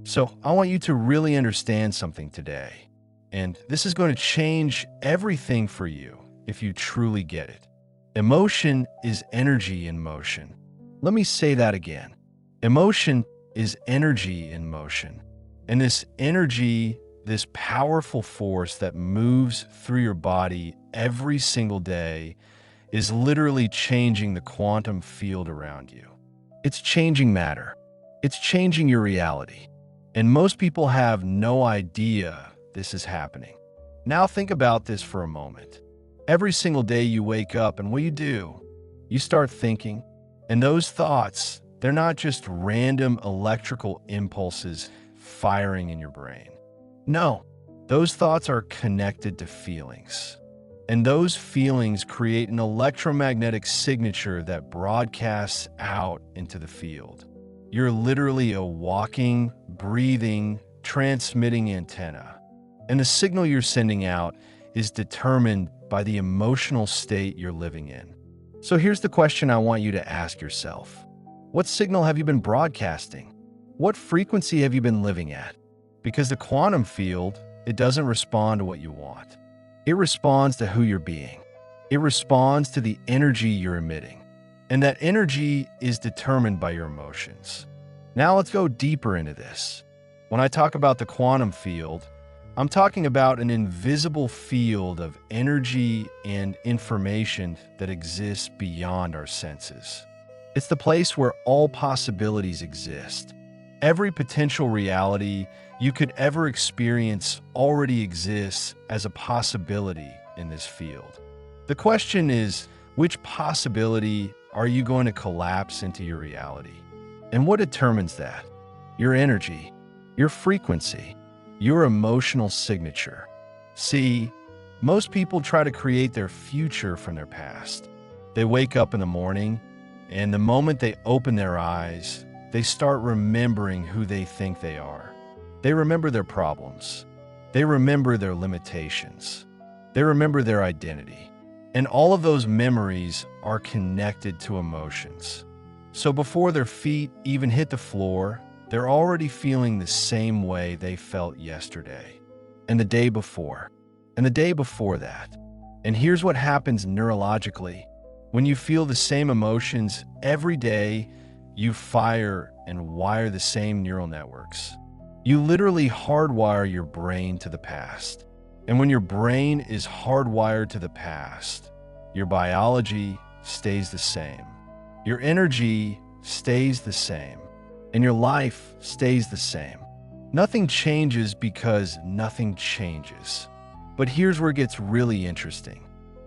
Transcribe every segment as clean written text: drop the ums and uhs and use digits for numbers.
So I want you to really understand something today. And this is going to change everything for you if you truly get it. Emotion is energy in motion. Let me say that again. Emotion is energy in motion. And this energy, this powerful force that moves through your body every single day, is literally changing the quantum field around you. It's changing matter. It's changing your reality. And most people have no idea this is happening. Now think about this for a moment. Every single day you wake up, and what do? You start thinking. And those thoughts, they're not just random electrical impulses firing in your brain. No, those thoughts are connected to feelings. And those feelings create an electromagnetic signature that broadcasts out into the field. You're literally a walking, breathing, transmitting antenna. And the signal you're sending out is determined by the emotional state you're living in. So here's the question I want you to ask yourself. What signal have you been broadcasting? What frequency have you been living at? Because the quantum field, it doesn't respond to what you want. It responds to who you're being. It responds to the energy you're emitting. And that energy is determined by your emotions. Now let's go deeper into this. When I talk about the quantum field, I'm talking about an invisible field of energy and information that exists beyond our senses. It's the place where all possibilities exist. Every potential reality you could ever experience already exists as a possibility in this field. The question is, which possibility are you going to collapse into your reality? And what determines that? Your energy, your frequency, your emotional signature. See, most people try to create their future from their past. They wake up in the morning, and the moment they open their eyes, they start remembering who they think they are. They remember their problems. They remember their limitations. They remember their identity. And all of those memories are connected to emotions. So before their feet even hit the floor, they're already feeling the same way they felt yesterday, and the day before, and the day before that. And here's what happens neurologically. When you feel the same emotions every day, you fire and wire the same neural networks. You literally hardwire your brain to the past. And when your brain is hardwired to the past, your biology stays the same. Your energy stays the same. And your life stays the same. Nothing changes because nothing changes. But here's where it gets really interesting.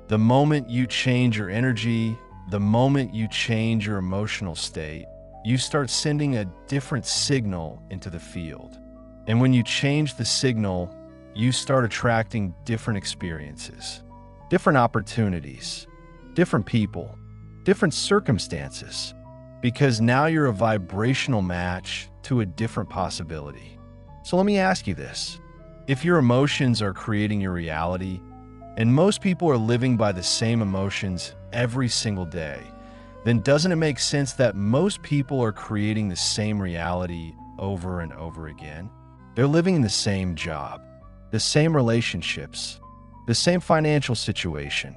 The moment you change your energy, the moment you change your emotional state, you start sending a different signal into the field. And when you change the signal, you start attracting different experiences, different opportunities, different people, different circumstances, because now you're a vibrational match to a different possibility. So let me ask you this. If your emotions are creating your reality, and most people are living by the same emotions every single day, then doesn't it make sense that most people are creating the same reality over and over again? They're living in the same job, the same relationships, the same financial situation,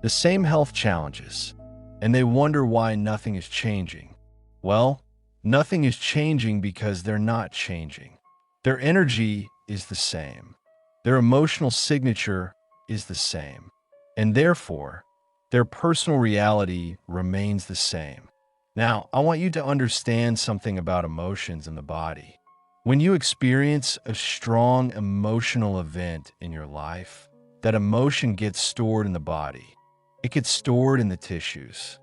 the same health challenges, and they wonder why nothing is changing. Well, nothing is changing because they're not changing. Their energy is the same. Their emotional signature is the same. And therefore, their personal reality remains the same. Now, I want you to understand something about emotions in the body. When you experience a strong emotional event in your life, that emotion gets stored in the body. It gets stored in the tissues,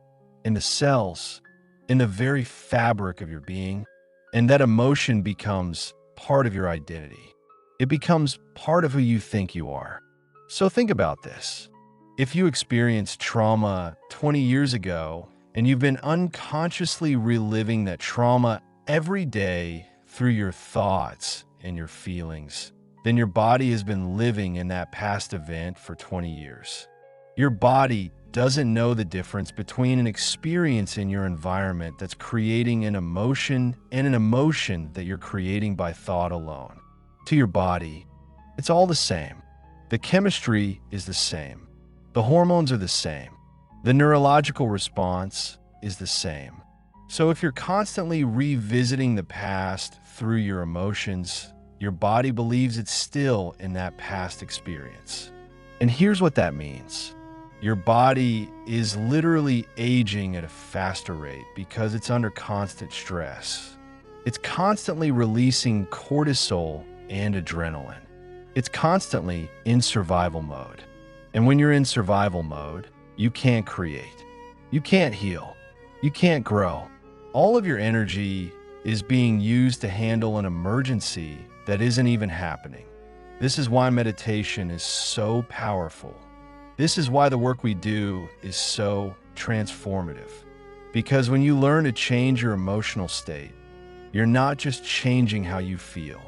in the cells, in the very fabric of your being, and that emotion becomes part of your identity. It becomes part of who you think you are. So think about this. If you experienced trauma 20 years ago, and you've been unconsciously reliving that trauma every day through your thoughts and your feelings, then your body has been living in that past event for 20 years. Your body doesn't know the difference between an experience in your environment that's creating an emotion and an emotion that you're creating by thought alone. To your body, it's all the same. The chemistry is the same. The hormones are the same. The neurological response is the same. So if you're constantly revisiting the past through your emotions, your body believes it's still in that past experience. And here's what that means. Your body is literally aging at a faster rate because it's under constant stress. It's constantly releasing cortisol and adrenaline. It's constantly in survival mode. And when you're in survival mode, you can't create. You can't heal. You can't grow. All of your energy is being used to handle an emergency that isn't even happening. This is why meditation is so powerful. This is why the work we do is so transformative. Because when you learn to change your emotional state, you're not just changing how you feel.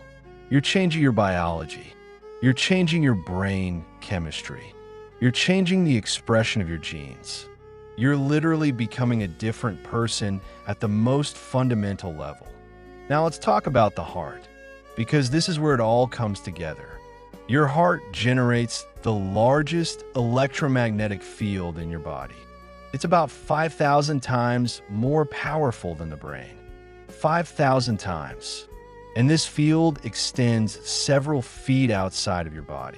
You're changing your biology. You're changing your brain chemistry. You're changing the expression of your genes. You're literally becoming a different person at the most fundamental level. Now let's talk about the heart, because this is where it all comes together. Your heart generates the largest electromagnetic field in your body. It's about 5,000 times more powerful than the brain. 5,000 times. And this field extends several feet outside of your body.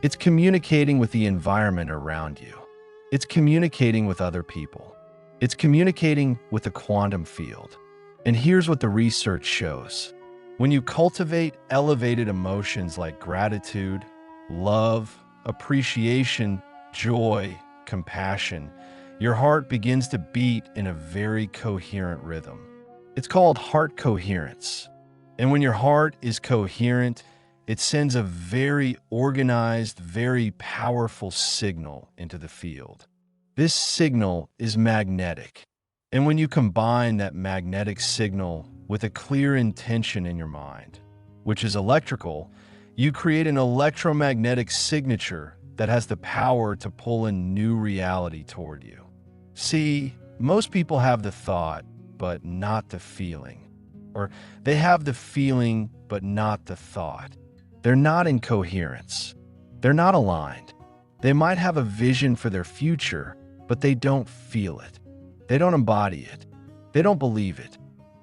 It's communicating with the environment around you. It's communicating with other people. It's communicating with the quantum field. And here's what the research shows. When you cultivate elevated emotions like gratitude, love, appreciation, joy, compassion, your heart begins to beat in a very coherent rhythm. It's called heart coherence. And when your heart is coherent, it sends a very organized, very powerful signal into the field. This signal is magnetic. And when you combine that magnetic signal with a clear intention in your mind, which is electrical, you create an electromagnetic signature that has the power to pull in new reality toward you. See, most people have the thought, but not the feeling. Or they have the feeling, but not the thought. They're not in coherence. They're not aligned. They might have a vision for their future, but they don't feel it. They don't embody it. They don't believe it.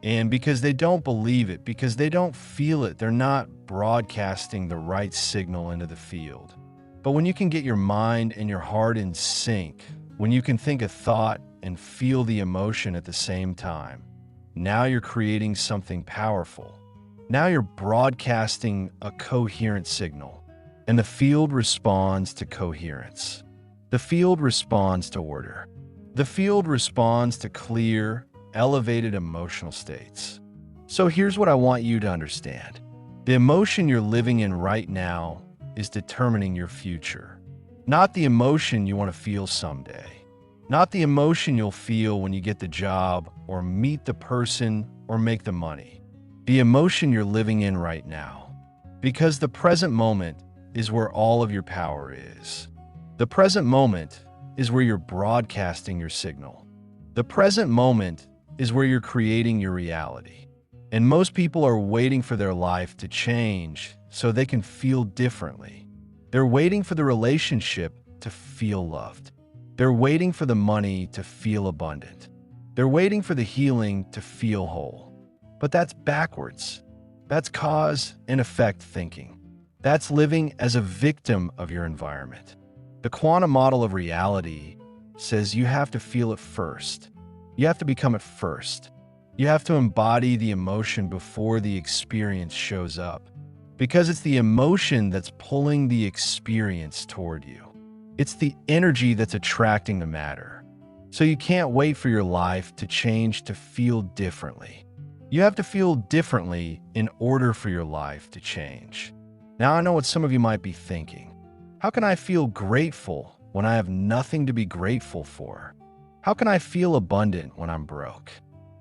And because they don't believe it, because they don't feel it, they're not broadcasting the right signal into the field. But when you can get your mind and your heart in sync, when you can think a thought and feel the emotion at the same time, now you're creating something powerful. Now you're broadcasting a coherent signal, and the field responds to coherence. The field responds to order. The field responds to clear, elevated emotional states. So here's what I want you to understand. The emotion you're living in right now is determining your future. Not the emotion you want to feel someday. Not the emotion you'll feel when you get the job or meet the person or make the money. The emotion you're living in right now. Because the present moment is where all of your power is. The present moment is where you're broadcasting your signal. The present moment is where you're creating your reality. And most people are waiting for their life to change so they can feel differently. They're waiting for the relationship to feel loved. They're waiting for the money to feel abundant. They're waiting for the healing to feel whole. But that's backwards. That's cause and effect thinking. That's living as a victim of your environment. The quantum model of reality says you have to feel it first. You have to become it first. You have to embody the emotion before the experience shows up. Because it's the emotion that's pulling the experience toward you. It's the energy that's attracting the matter. So you can't wait for your life to change to feel differently. You have to feel differently in order for your life to change. Now I know what some of you might be thinking. How can I feel grateful when I have nothing to be grateful for? How can I feel abundant when I'm broke?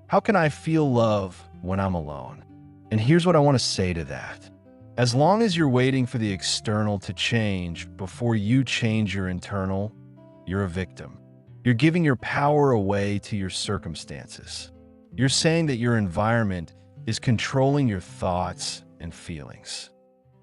How can I feel love when I'm alone? And here's what I want to say to that. As long as you're waiting for the external to change before you change your internal, you're a victim. You're giving your power away to your circumstances. You're saying that your environment is controlling your thoughts and feelings.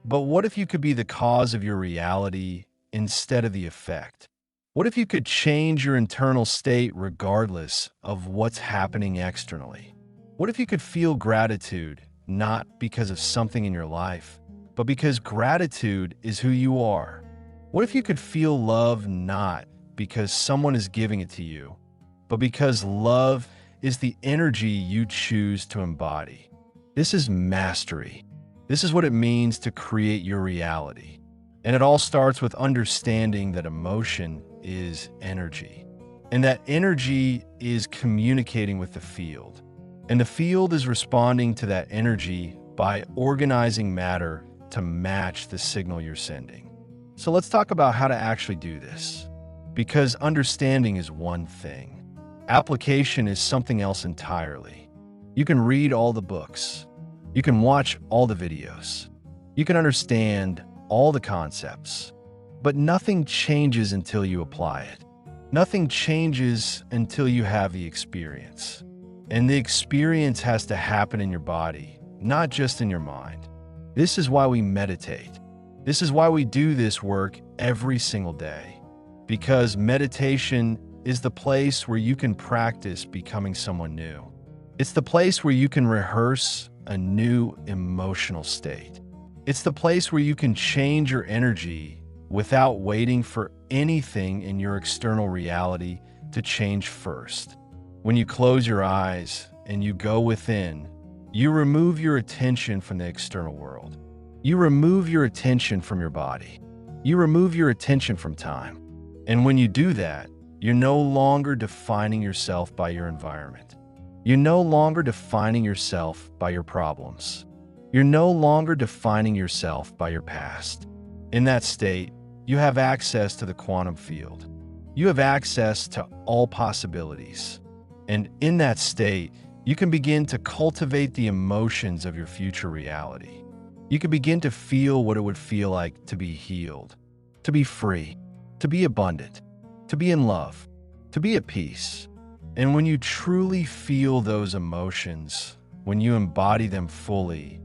But what if you could be the cause of your reality instead of the effect? What if you could change your internal state regardless of what's happening externally? What if you could feel gratitude, not because of something in your life, but because gratitude is who you are? What if you could feel love not because someone is giving it to you, but because love is the energy you choose to embody? This is mastery. This is what it means to create your reality. And it all starts with understanding that emotion is energy. And that energy is communicating with the field. And the field is responding to that energy by organizing matter to match the signal you're sending. So let's talk about how to actually do this. Because understanding is one thing. Application is something else entirely. You can read all the books. You can watch all the videos. You can understand all the concepts. But nothing changes until you apply it. Nothing changes until you have the experience. And the experience has to happen in your body, not just in your mind. This is why we meditate. This is why we do this work every single day. Because meditation is the place where you can practice becoming someone new. It's the place where you can rehearse a new emotional state. It's the place where you can change your energy without waiting for anything in your external reality to change first. When you close your eyes and you go within, you remove your attention from the external world. You remove your attention from your body. You remove your attention from time. And when you do that, you're no longer defining yourself by your environment. You're no longer defining yourself by your problems. You're no longer defining yourself by your past. In that state, you have access to the quantum field. You have access to all possibilities. And in that state, you can begin to cultivate the emotions of your future reality. You can begin to feel what it would feel like to be healed, to be free, to be abundant, to be in love, to be at peace. And when you truly feel those emotions, when you embody them fully,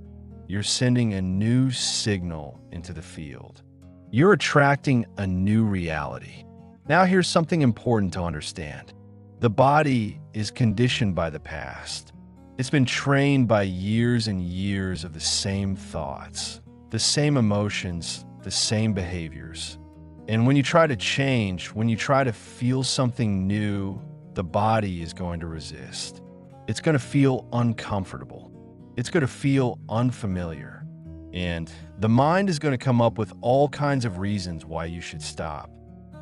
you're sending a new signal into the field. You're attracting a new reality. Now here's something important to understand. The body is conditioned by the past. It's been trained by years and years of the same thoughts, the same emotions, the same behaviors. And when you try to change, when you try to feel something new, the body is going to resist. It's going to feel uncomfortable. It's going to feel unfamiliar. And the mind is going to come up with all kinds of reasons why you should stop.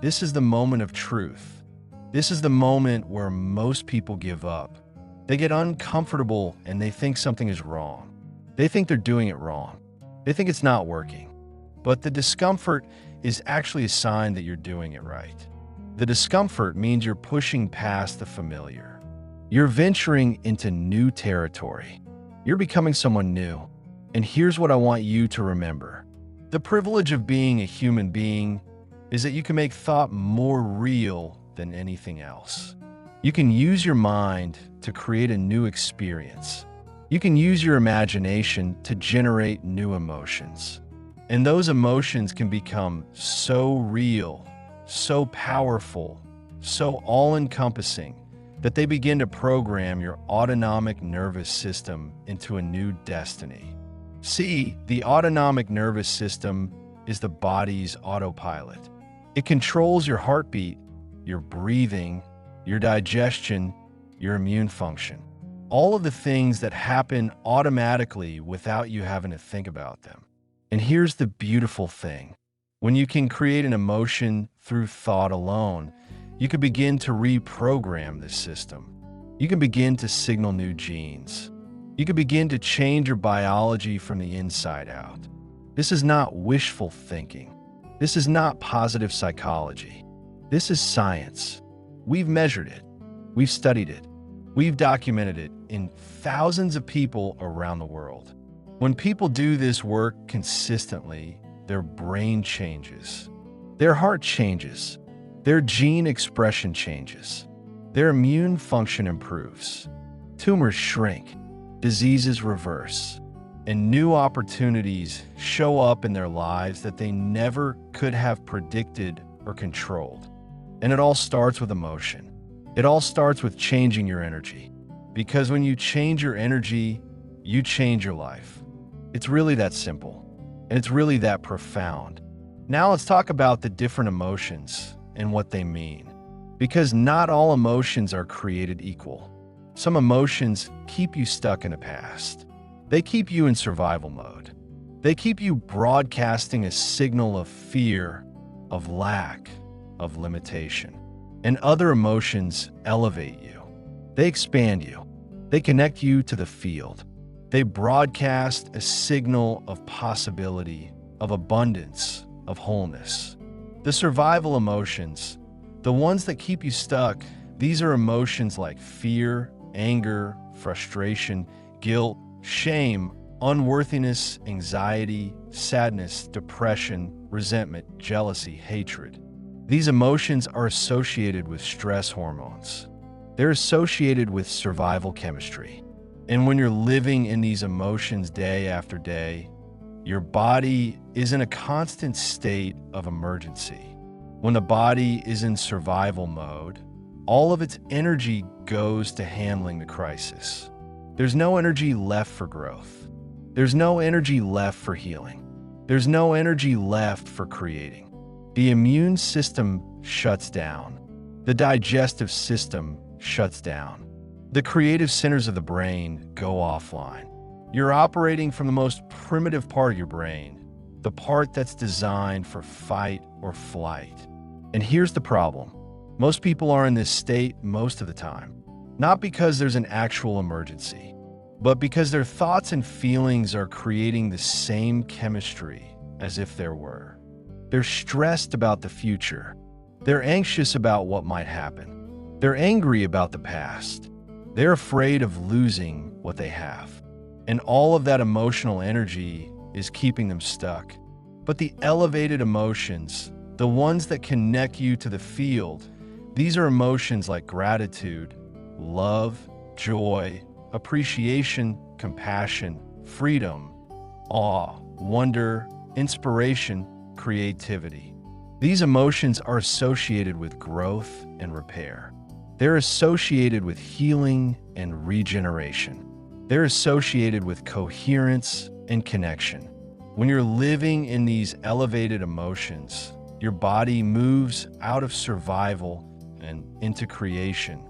This is the moment of truth. This is the moment where most people give up. They get uncomfortable and they think something is wrong. They think they're doing it wrong. They think it's not working. But the discomfort is actually a sign that you're doing it right. The discomfort means you're pushing past the familiar. You're venturing into new territory. You're becoming someone new. And here's what I want you to remember. The privilege of being a human being is that you can make thought more real than anything else. You can use your mind to create a new experience. You can use your imagination to generate new emotions. And those emotions can become so real, so powerful, so all-encompassing that they begin to program your autonomic nervous system into a new destiny. See, the autonomic nervous system is the body's autopilot. It controls your heartbeat, your breathing, your digestion, your immune function. All of the things that happen automatically without you having to think about them. And here's the beautiful thing. When you can create an emotion through thought alone, you can begin to reprogram this system. You can begin to signal new genes. You can begin to change your biology from the inside out. This is not wishful thinking. This is not positive psychology. This is science. We've measured it. We've studied it. We've documented it in thousands of people around the world. When people do this work consistently, their brain changes. Their heart changes. their gene expression changes, their immune function improves, tumors shrink, diseases reverse, and new opportunities show up in their lives that they never could have predicted or controlled. And it all starts with emotion. It all starts with changing your energy. Because when you change your energy, you change your life. It's really that simple, and it's really that profound. Now let's talk about the different emotions and what they mean. Because not all emotions are created equal. Some emotions keep you stuck in the past. They keep you in survival mode. They keep you broadcasting a signal of fear, of lack, of limitation. And other emotions elevate you. They expand you. They connect you to the field. They broadcast a signal of possibility, of abundance, of wholeness. The survival emotions, the ones that keep you stuck, these are emotions like fear, anger, frustration, guilt, shame, unworthiness, anxiety, sadness, depression, resentment, jealousy, hatred. These emotions are associated with stress hormones. They're associated with survival chemistry. And when you're living in these emotions day after day, your body is in a constant state of emergency. When the body is in survival mode, all of its energy goes to handling the crisis. There's no energy left for growth. There's no energy left for healing. There's no energy left for creating. The immune system shuts down. The digestive system shuts down. The creative centers of the brain go offline. You're operating from the most primitive part of your brain, the part that's designed for fight or flight. And here's the problem. Most people are in this state most of the time, not because there's an actual emergency, but because their thoughts and feelings are creating the same chemistry as if there were. They're stressed about the future. They're anxious about what might happen. They're angry about the past. They're afraid of losing what they have. And all of that emotional energy is keeping them stuck. But the elevated emotions, the ones that connect you to the field, these are emotions like gratitude, love, joy, appreciation, compassion, freedom, awe, wonder, inspiration, creativity. These emotions are associated with growth and repair. They're associated with healing and regeneration. They're associated with coherence and connection. When you're living in these elevated emotions, your body moves out of survival and into creation.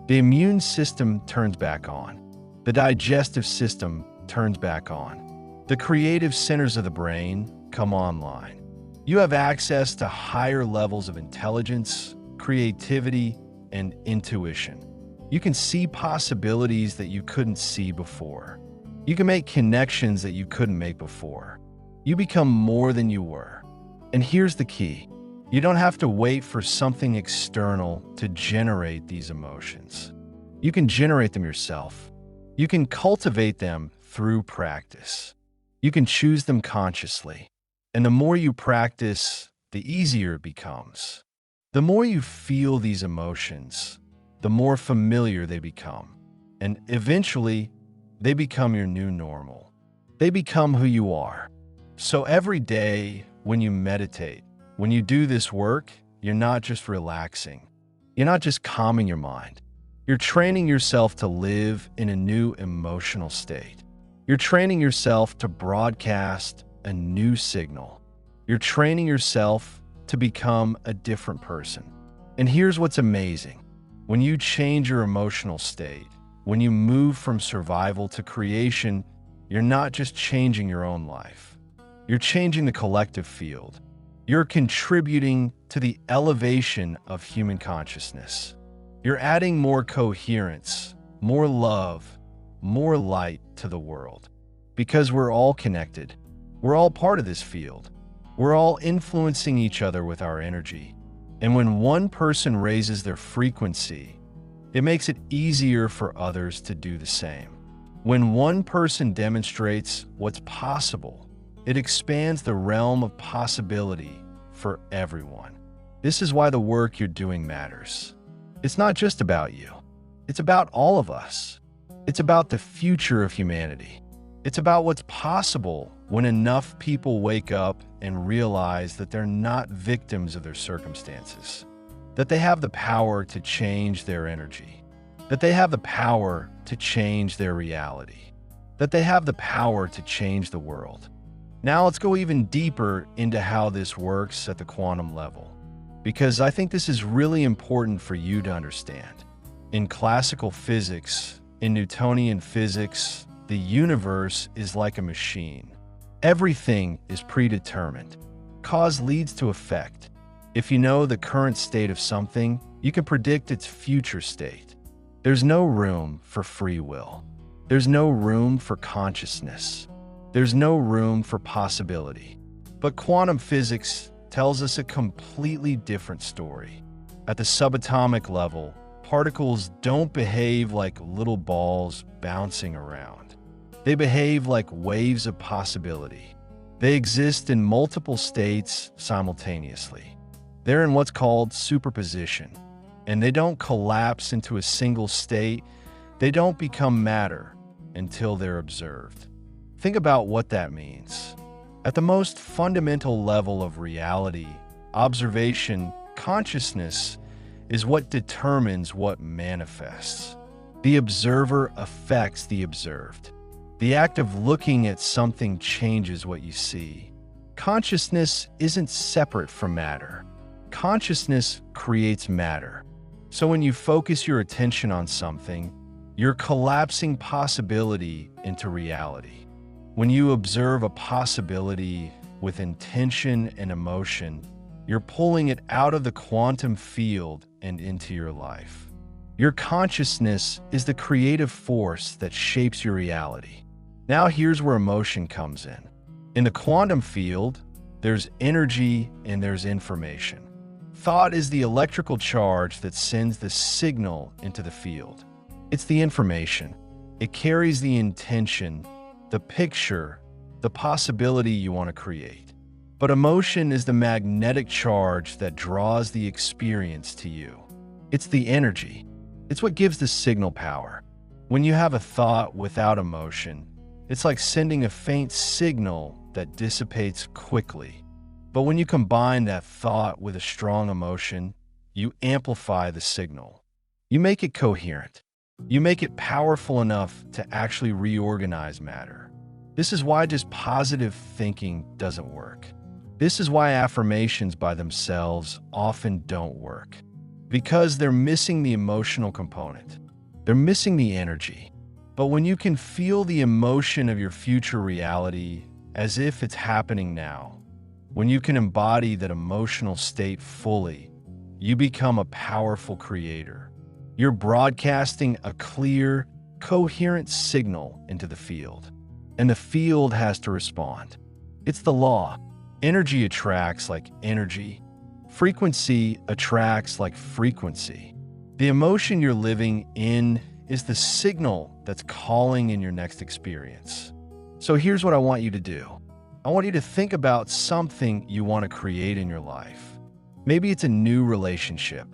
The immune system turns back on. The digestive system turns back on. The creative centers of the brain come online. You have access to higher levels of intelligence, creativity, and intuition. You can see possibilities that you couldn't see before. You can make connections that you couldn't make before. You become more than you were. And here's the key. You don't have to wait for something external to generate these emotions. You can generate them yourself. You can cultivate them through practice. You can choose them consciously. And the more you practice, the easier it becomes. The more you feel these emotions, the more familiar they become. And eventually, they become your new normal. They become who you are. So every day when you meditate, when you do this work, you're not just relaxing. You're not just calming your mind. You're training yourself to live in a new emotional state. You're training yourself to broadcast a new signal. You're training yourself to become a different person. And here's what's amazing. When you change your emotional state, when you move from survival to creation, you're not just changing your own life. You're changing the collective field. You're contributing to the elevation of human consciousness. You're adding more coherence, more love, more light to the world. Because we're all connected. We're all part of this field. We're all influencing each other with our energy. And when one person raises their frequency, it makes it easier for others to do the same. When one person demonstrates what's possible, it expands the realm of possibility for everyone. This is why the work you're doing matters. It's not just about you. It's about all of us. It's about the future of humanity. It's about what's possible when enough people wake up and realize that they're not victims of their circumstances, that they have the power to change their energy, that they have the power to change their reality, that they have the power to change the world. Now let's go even deeper into how this works at the quantum level, because I think this is really important for you to understand. In classical physics, in Newtonian physics, the universe is like a machine. Everything is predetermined. Cause leads to effect. If you know the current state of something, you can predict its future state. There's no room for free will. There's no room for consciousness. There's no room for possibility. But quantum physics tells us a completely different story. At the subatomic level, particles don't behave like little balls bouncing around. They behave like waves of possibility. They exist in multiple states simultaneously. They're in what's called superposition, and they don't collapse into a single state. They don't become matter until they're observed. Think about what that means. At the most fundamental level of reality, observation, consciousness is what determines what manifests. The observer affects the observed. The act of looking at something changes what you see. Consciousness isn't separate from matter. Consciousness creates matter. So when you focus your attention on something, you're collapsing possibility into reality. When you observe a possibility with intention and emotion, you're pulling it out of the quantum field and into your life. Your consciousness is the creative force that shapes your reality. Now here's where emotion comes in. In the quantum field, there's energy and there's information. Thought is the electrical charge that sends the signal into the field. It's the information. It carries the intention, the picture, the possibility you want to create. But emotion is the magnetic charge that draws the experience to you. It's the energy. It's what gives the signal power. When you have a thought without emotion, it's like sending a faint signal that dissipates quickly. But when you combine that thought with a strong emotion, you amplify the signal. You make it coherent. You make it powerful enough to actually reorganize matter. This is why just positive thinking doesn't work. This is why affirmations by themselves often don't work. Because they're missing the emotional component. They're missing the energy. But when you can feel the emotion of your future reality as if it's happening now, when you can embody that emotional state fully, you become a powerful creator. You're broadcasting a clear, coherent signal into the field. And the field has to respond. It's the law. Energy attracts like energy. Frequency attracts like frequency. The emotion you're living in is the signal that's calling in your next experience. So here's what I want you to do. I want you to think about something you want to create in your life. Maybe it's a new relationship.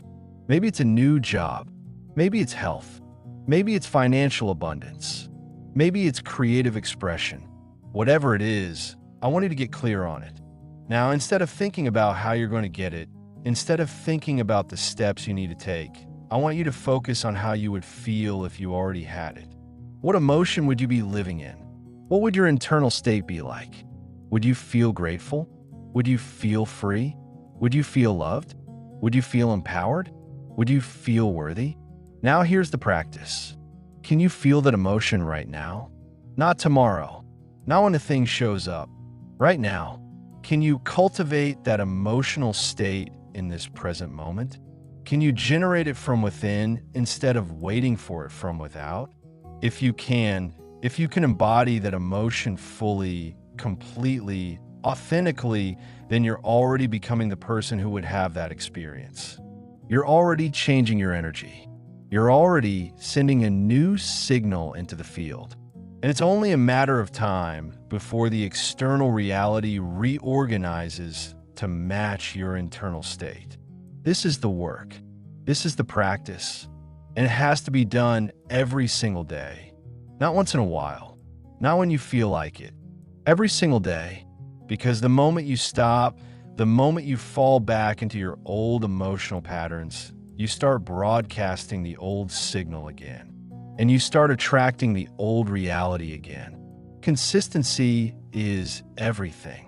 Maybe it's a new job. Maybe it's health. Maybe it's financial abundance. Maybe it's creative expression. Whatever it is, I want you to get clear on it. Now, instead of thinking about how you're going to get it, instead of thinking about the steps you need to take, I want you to focus on how you would feel if you already had it. What emotion would you be living in? What would your internal state be like? Would you feel grateful? Would you feel free? Would you feel loved? Would you feel empowered? Would you feel worthy? Now here's the practice. Can you feel that emotion right now? Not tomorrow. Not when the thing shows up. Right now. Can you cultivate that emotional state in this present moment? Can you generate it from within instead of waiting for it from without? If you can embody that emotion fully, completely, authentically, then you're already becoming the person who would have that experience. You're already changing your energy. You're already sending a new signal into the field. And it's only a matter of time before the external reality reorganizes to match your internal state. This is the work. This is the practice. And it has to be done every single day. Not once in a while. Not when you feel like it. Every single day. Because the moment you stop, the moment you fall back into your old emotional patterns, you start broadcasting the old signal again. And you start attracting the old reality again. Consistency is everything.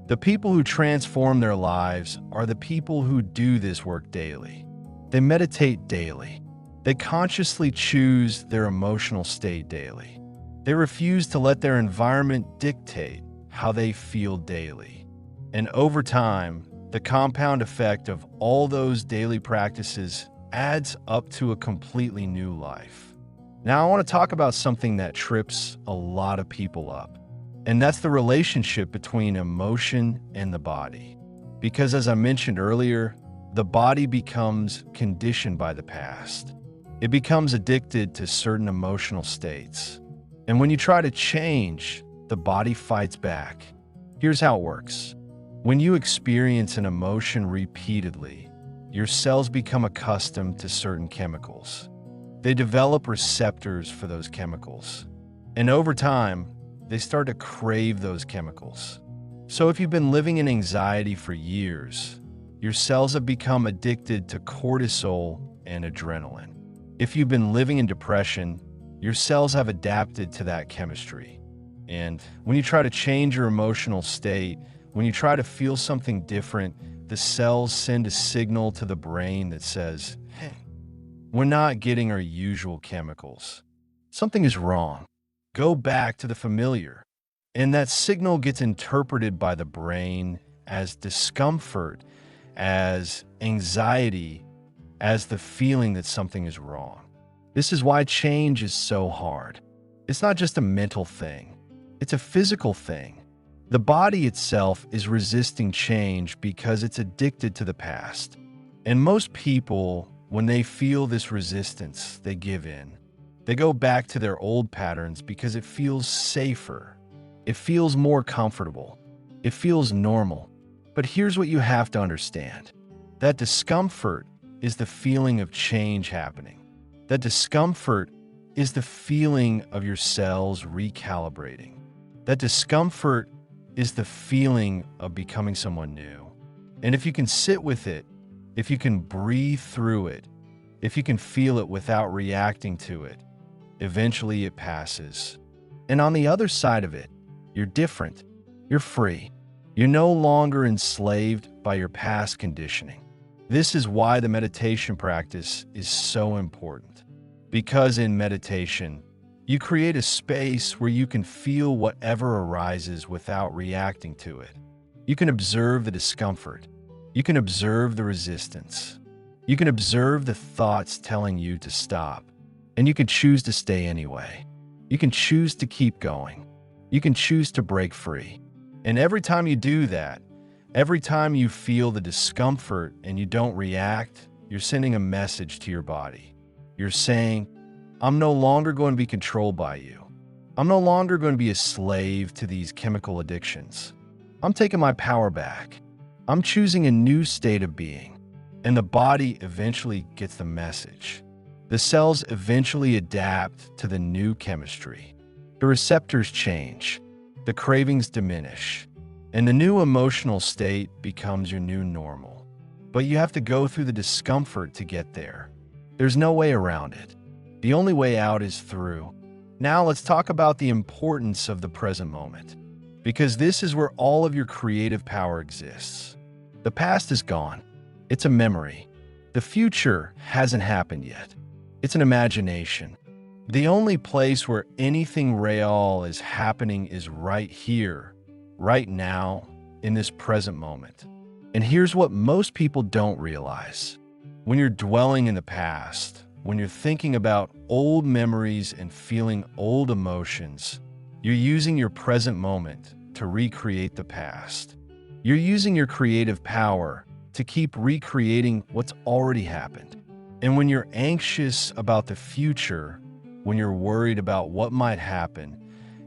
The people who transform their lives are the people who do this work daily. They meditate daily. They consciously choose their emotional state daily. They refuse to let their environment dictate how they feel daily. And over time, the compound effect of all those daily practices adds up to a completely new life. Now, I want to talk about something that trips a lot of people up, and that's the relationship between emotion and the body. Because as I mentioned earlier, the body becomes conditioned by the past. It becomes addicted to certain emotional states. And when you try to change, the body fights back. Here's how it works. When you experience an emotion repeatedly, your cells become accustomed to certain chemicals. They develop receptors for those chemicals. And over time, they start to crave those chemicals. So if you've been living in anxiety for years, your cells have become addicted to cortisol and adrenaline. If you've been living in depression, your cells have adapted to that chemistry. And when you try to change your emotional state, when you try to feel something different, the cells send a signal to the brain that says, hey, we're not getting our usual chemicals. Something is wrong. Go back to the familiar. And that signal gets interpreted by the brain as discomfort, as anxiety, as the feeling that something is wrong. This is why change is so hard. It's not just a mental thing. It's a physical thing. The body itself is resisting change because it's addicted to the past. And most people, when they feel this resistance, they give in. They go back to their old patterns because it feels safer. It feels more comfortable. It feels normal. But here's what you have to understand. That discomfort is the feeling of change happening. That discomfort is the feeling of your cells recalibrating. That discomfort is the feeling of becoming someone new. And if you can sit with it, if you can breathe through it, if you can feel it without reacting to it, eventually it passes. And on the other side of it, you're different. You're free. You're no longer enslaved by your past conditioning. This is why the meditation practice is so important. Because in meditation, you create a space where you can feel whatever arises without reacting to it. You can observe the discomfort. You can observe the resistance. You can observe the thoughts telling you to stop. And you can choose to stay anyway. You can choose to keep going. You can choose to break free. And every time you do that, every time you feel the discomfort and you don't react, you're sending a message to your body. You're saying, I'm no longer going to be controlled by you. I'm no longer going to be a slave to these chemical addictions. I'm taking my power back. I'm choosing a new state of being. And the body eventually gets the message. The cells eventually adapt to the new chemistry. The receptors change. The cravings diminish. And the new emotional state becomes your new normal. But you have to go through the discomfort to get there. There's no way around it. The only way out is through. Now let's talk about the importance of the present moment. Because this is where all of your creative power exists. The past is gone. It's a memory. The future hasn't happened yet. It's an imagination. The only place where anything real is happening is right here, right now, in this present moment. And here's what most people don't realize. When you're dwelling in the past, when you're thinking about old memories and feeling old emotions, you're using your present moment to recreate the past. You're using your creative power to keep recreating what's already happened. And when you're anxious about the future, when you're worried about what might happen,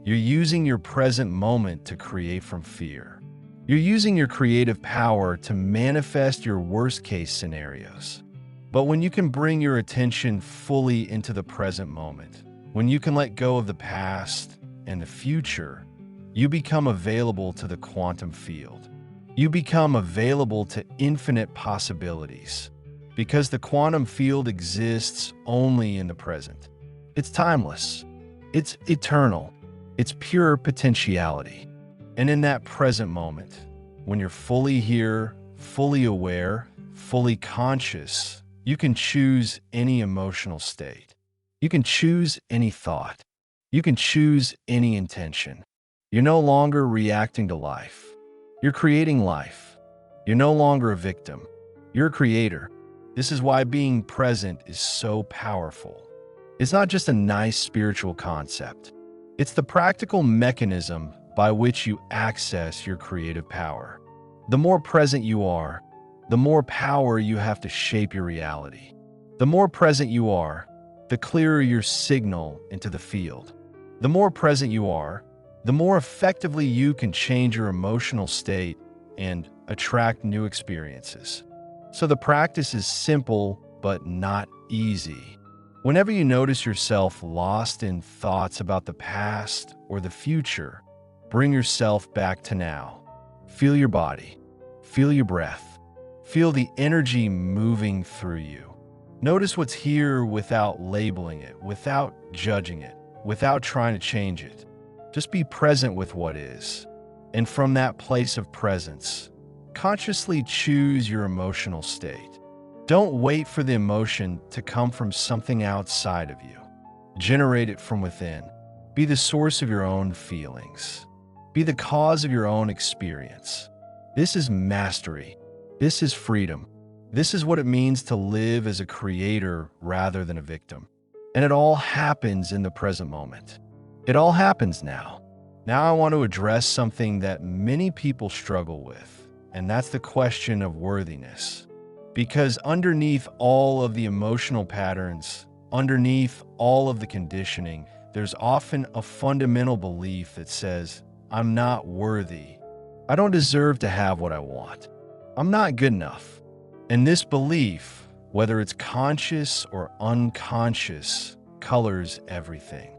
you're using your present moment to create from fear. You're using your creative power to manifest your worst-case scenarios. But when you can bring your attention fully into the present moment, when you can let go of the past and the future, you become available to the quantum field. You become available to infinite possibilities, because the quantum field exists only in the present. It's timeless. It's eternal. It's pure potentiality. And in that present moment, when you're fully here, fully aware, fully conscious, you can choose any emotional state. You can choose any thought. You can choose any intention. You're no longer reacting to life. You're creating life. You're no longer a victim. You're a creator. This is why being present is so powerful. It's not just a nice spiritual concept. It's the practical mechanism by which you access your creative power. The more present you are, the more power you have to shape your reality. The more present you are, the clearer your signal into the field. The more present you are, the more effectively you can change your emotional state and attract new experiences. So the practice is simple, but not easy. Whenever you notice yourself lost in thoughts about the past or the future, bring yourself back to now. Feel your body. Feel your breath. Feel the energy moving through you. Notice what's here without labeling it, without judging it, without trying to change it. Just be present with what is. And from that place of presence, consciously choose your emotional state. Don't wait for the emotion to come from something outside of you. Generate it from within. Be the source of your own feelings. Be the cause of your own experience. This is mastery. This is freedom. This is what it means to live as a creator rather than a victim. And it all happens in the present moment. It all happens now. Now I want to address something that many people struggle with, and that's the question of worthiness. Because underneath all of the emotional patterns, underneath all of the conditioning, there's often a fundamental belief that says, I'm not worthy. I don't deserve to have what I want. I'm not good enough. And this belief, whether it's conscious or unconscious, colors everything.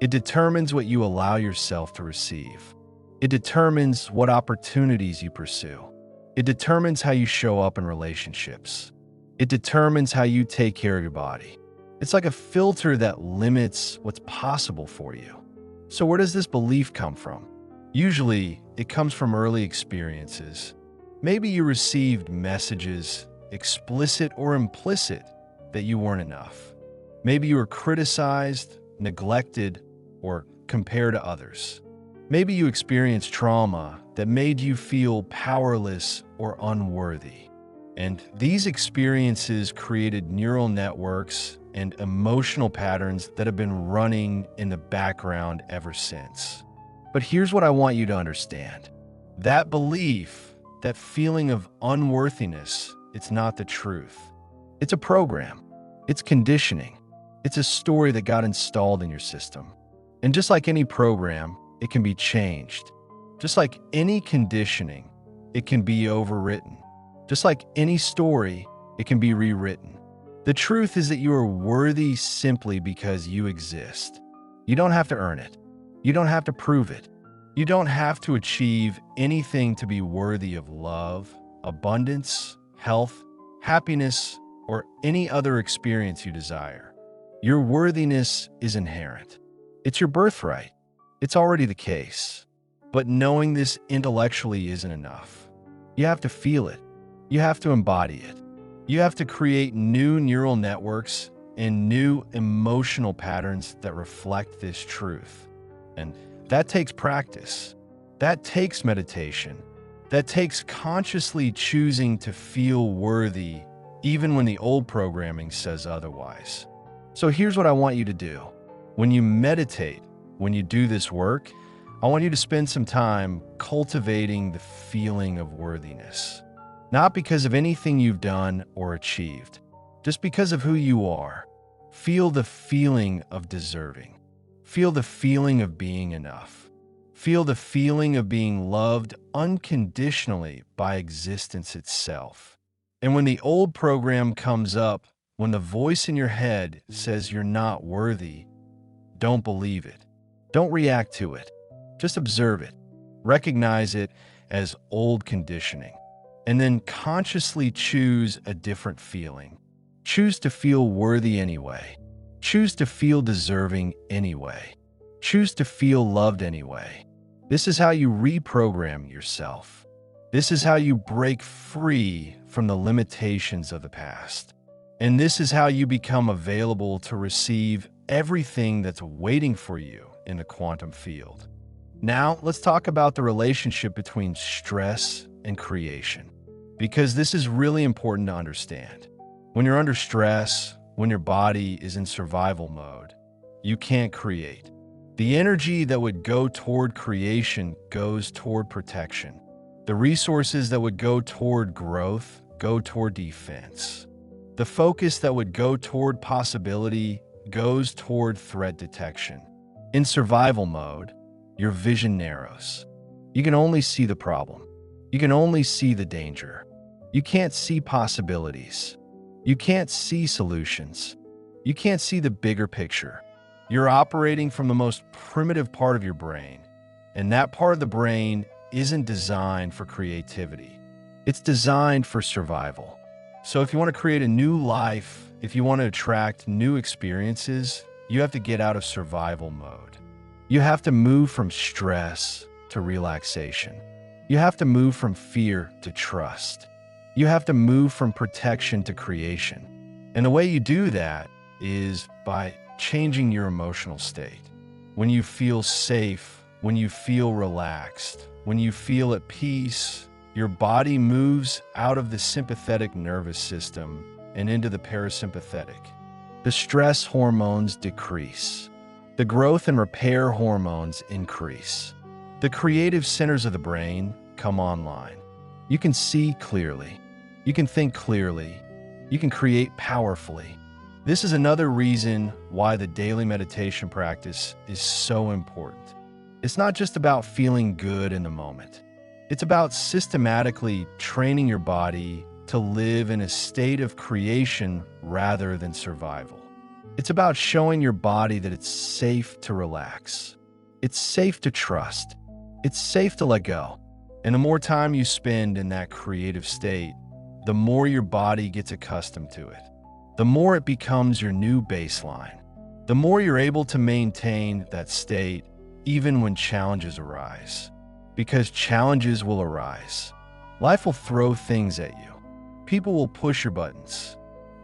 It determines what you allow yourself to receive. It determines what opportunities you pursue. It determines how you show up in relationships. It determines how you take care of your body. It's like a filter that limits what's possible for you. So where does this belief come from? Usually, it comes from early experiences. Maybe you received messages, explicit or implicit, that you weren't enough. Maybe you were criticized, neglected, or compared to others. Maybe you experienced trauma that made you feel powerless or unworthy. And these experiences created neural networks and emotional patterns that have been running in the background ever since. But here's what I want you to understand. That belief, that feeling of unworthiness, it's not the truth. It's a program. It's conditioning. It's a story that got installed in your system. And just like any program, it can be changed. Just like any conditioning, it can be overwritten. Just like any story, it can be rewritten. The truth is that you are worthy simply because you exist. You don't have to earn it. You don't have to prove it. You don't have to achieve anything to be worthy of love, abundance, health, happiness, or any other experience you desire. Your worthiness is inherent. It's your birthright. It's already the case. But knowing this intellectually isn't enough. You have to feel it. You have to embody it. You have to create new neural networks and new emotional patterns that reflect this truth. And that takes practice. That takes meditation. That takes consciously choosing to feel worthy even when the old programming says otherwise. So here's what I want you to do. When you meditate, when you do this work, I want you to spend some time cultivating the feeling of worthiness. Not because of anything you've done or achieved, just because of who you are. Feel the feeling of deserving. Feel the feeling of being enough. Feel the feeling of being loved unconditionally by existence itself. And when the old program comes up, when the voice in your head says you're not worthy, don't believe it. Don't react to it. Just observe it. Recognize it as old conditioning. And then consciously choose a different feeling. Choose to feel worthy anyway. Choose to feel deserving anyway. Choose to feel loved anyway. This is how you reprogram yourself. This is how you break free from the limitations of the past. And this is how you become available to receive everything that's waiting for you in the quantum field. Now, let's talk about the relationship between stress and creation, because this is really important to understand. When you're under stress, when your body is in survival mode, you can't create. The energy that would go toward creation goes toward protection. The resources that would go toward growth go toward defense. The focus that would go toward possibility goes toward threat detection. In survival mode, your vision narrows. You can only see the problem. You can only see the danger. You can't see possibilities. You can't see solutions. You can't see the bigger picture. You're operating from the most primitive part of your brain, and that part of the brain isn't designed for creativity. It's designed for survival. So if you want to create a new life, if you want to attract new experiences, you have to get out of survival mode. You have to move from stress to relaxation. You have to move from fear to trust. You have to move from protection to creation. And the way you do that is by changing your emotional state. When you feel safe, when you feel relaxed, when you feel at peace, your body moves out of the sympathetic nervous system and into the parasympathetic. The stress hormones decrease. The growth and repair hormones increase. The creative centers of the brain come online. You can see clearly. You can think clearly. You can create powerfully. This is another reason why the daily meditation practice is so important. It's not just about feeling good in the moment. It's about systematically training your body to live in a state of creation rather than survival. It's about showing your body that it's safe to relax. It's safe to trust. It's safe to let go. And the more time you spend in that creative state, the more your body gets accustomed to it. The more it becomes your new baseline. The more you're able to maintain that state even when challenges arise. Because challenges will arise. Life will throw things at you. People will push your buttons.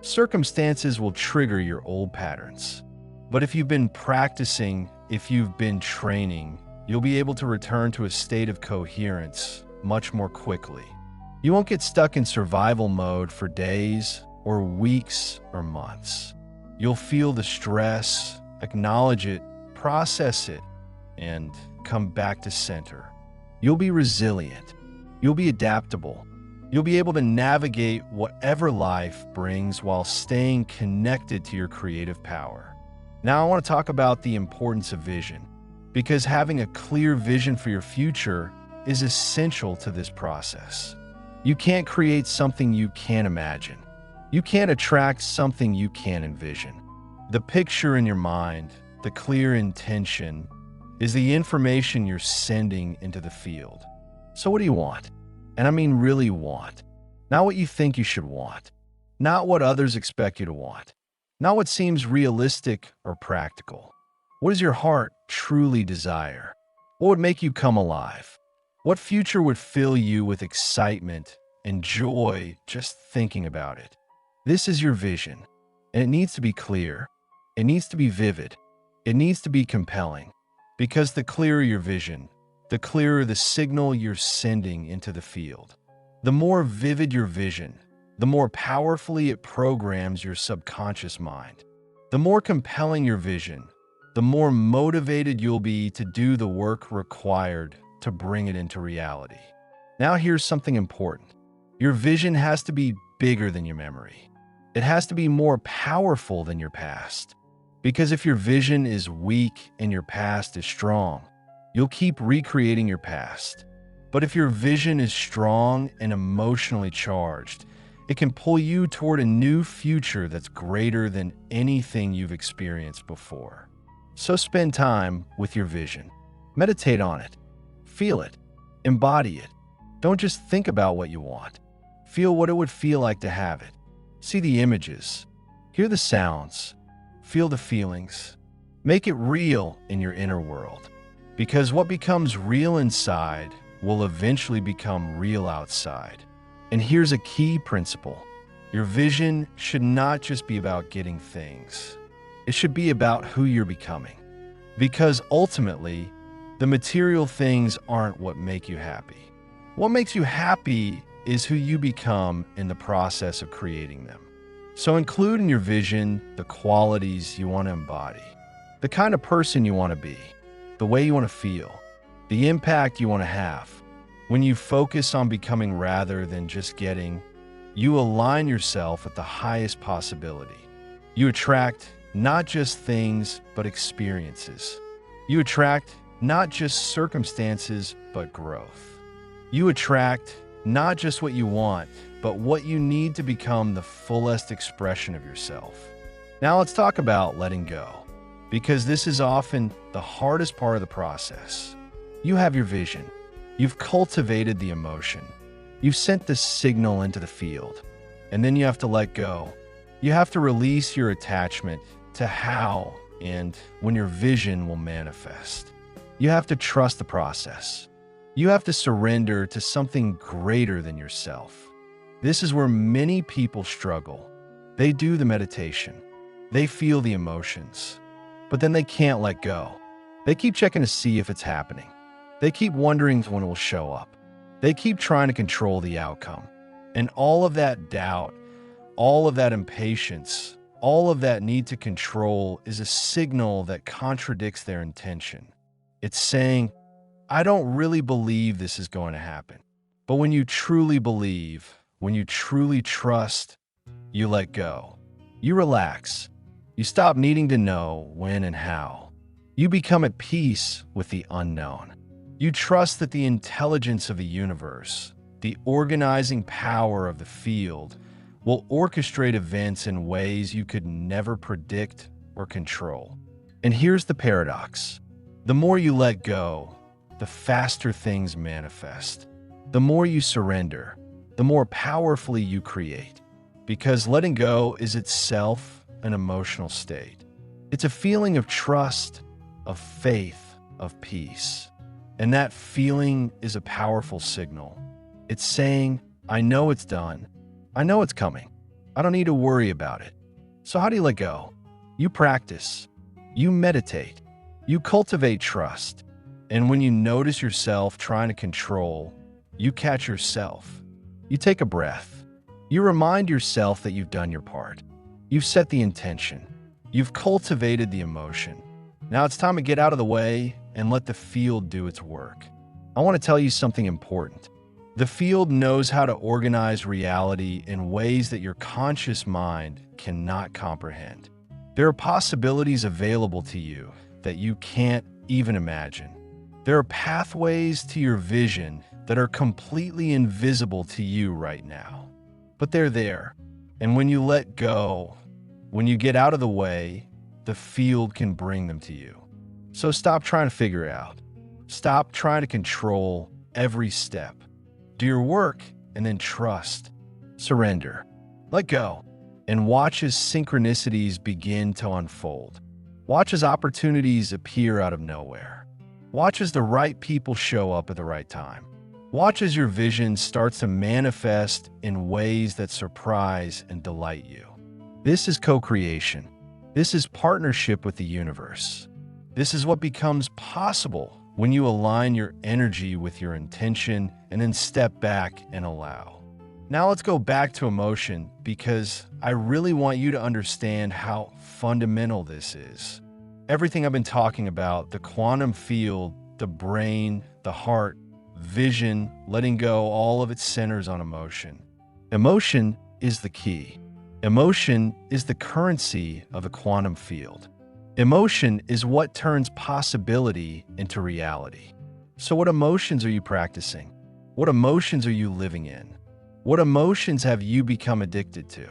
Circumstances will trigger your old patterns. But if you've been practicing, if you've been training, you'll be able to return to a state of coherence much more quickly. You won't get stuck in survival mode for days or weeks or months. You'll feel the stress, acknowledge it, process it, and come back to center. You'll be resilient. You'll be adaptable. You'll be able to navigate whatever life brings while staying connected to your creative power. Now I want to talk about the importance of vision, because having a clear vision for your future is essential to this process. You can't create something you can't imagine. You can't attract something you can't envision. The picture in your mind, the clear intention, is the information you're sending into the field. So what do you want? And I mean really want. Not what you think you should want. Not what others expect you to want. Not what seems realistic or practical. What does your heart truly desire? What would make you come alive? What future would fill you with excitement and joy just thinking about it? This is your vision, and it needs to be clear. It needs to be vivid. It needs to be compelling, because the clearer your vision, the clearer the signal you're sending into the field. The more vivid your vision, the more powerfully it programs your subconscious mind. The more compelling your vision, the more motivated you'll be to do the work required to bring it into reality. Now here's something important. Your vision has to be bigger than your memory. It has to be more powerful than your past. Because if your vision is weak and your past is strong, You'll keep recreating your past. But if your vision is strong and emotionally charged, it can pull you toward a new future that's greater than anything you've experienced before. So spend time with your vision. Meditate on it. Feel it. Embody it. Don't just think about what you want. Feel what it would feel like to have it. See the images. Hear the sounds. Feel the feelings. Make it real in your inner world. Because what becomes real inside will eventually become real outside. And here's a key principle. Your vision should not just be about getting things. It should be about who you're becoming. Because ultimately, the material things aren't what make you happy. What makes you happy is who you become in the process of creating them. So include in your vision the qualities you want to embody, the kind of person you want to be, the way you want to feel, the impact you want to have. When you focus on becoming rather than just getting, you align yourself with the highest possibility. You attract not just things, but experiences. You attract not just circumstances, but growth. You attract not just what you want, but what you need to become the fullest expression of yourself. Now let's talk about letting go, because this is often the hardest part of the process. You have your vision. You've cultivated the emotion. You've sent the signal into the field, and then you have to let go. You have to release your attachment to how and when your vision will manifest. You have to trust the process. You have to surrender to something greater than yourself. This is where many people struggle. They do the meditation. They feel the emotions, but then they can't let go. They keep checking to see if it's happening. They keep wondering when it will show up. They keep trying to control the outcome. And all of that doubt, all of that impatience, all of that need to control is a signal that contradicts their intention. It's saying, I don't really believe this is going to happen. But when you truly believe, when you truly trust, you let go. You relax. You stop needing to know when and how. You become at peace with the unknown. You trust that the intelligence of the universe, the organizing power of the field, will orchestrate events in ways you could never predict or control. And here's the paradox. The more you let go, the faster things manifest. The more you surrender, the more powerfully you create. Because letting go is itself an emotional state. It's a feeling of trust, of faith, of peace. And that feeling is a powerful signal. It's saying, I know it's done. I know it's coming. I don't need to worry about it. So how do you let go? You practice. You meditate. You cultivate trust. And when you notice yourself trying to control, you catch yourself. You take a breath. You remind yourself that you've done your part. You've set the intention. You've cultivated the emotion. Now it's time to get out of the way and let the field do its work. I want to tell you something important. The field knows how to organize reality in ways that your conscious mind cannot comprehend. There are possibilities available to you that you can't even imagine. There are pathways to your vision that are completely invisible to you right now. But they're there. And when you let go, when you get out of the way, the field can bring them to you. So stop trying to figure it out. Stop trying to control every step. Do your work and then trust. Surrender. Let go. And watch as synchronicities begin to unfold. Watch as opportunities appear out of nowhere. Watch as the right people show up at the right time. Watch as your vision starts to manifest in ways that surprise and delight you. This is co-creation. This is partnership with the universe. This is what becomes possible when you align your energy with your intention and then step back and allow. Now let's go back to emotion, because I really want you to understand how fundamental this is. Everything I've been talking about, the quantum field, the brain, the heart, vision, letting go, all of it centers on emotion. Emotion is the key. Emotion is the currency of the quantum field. Emotion is what turns possibility into reality. So what emotions are you practicing? What emotions are you living in? What emotions have you become addicted to?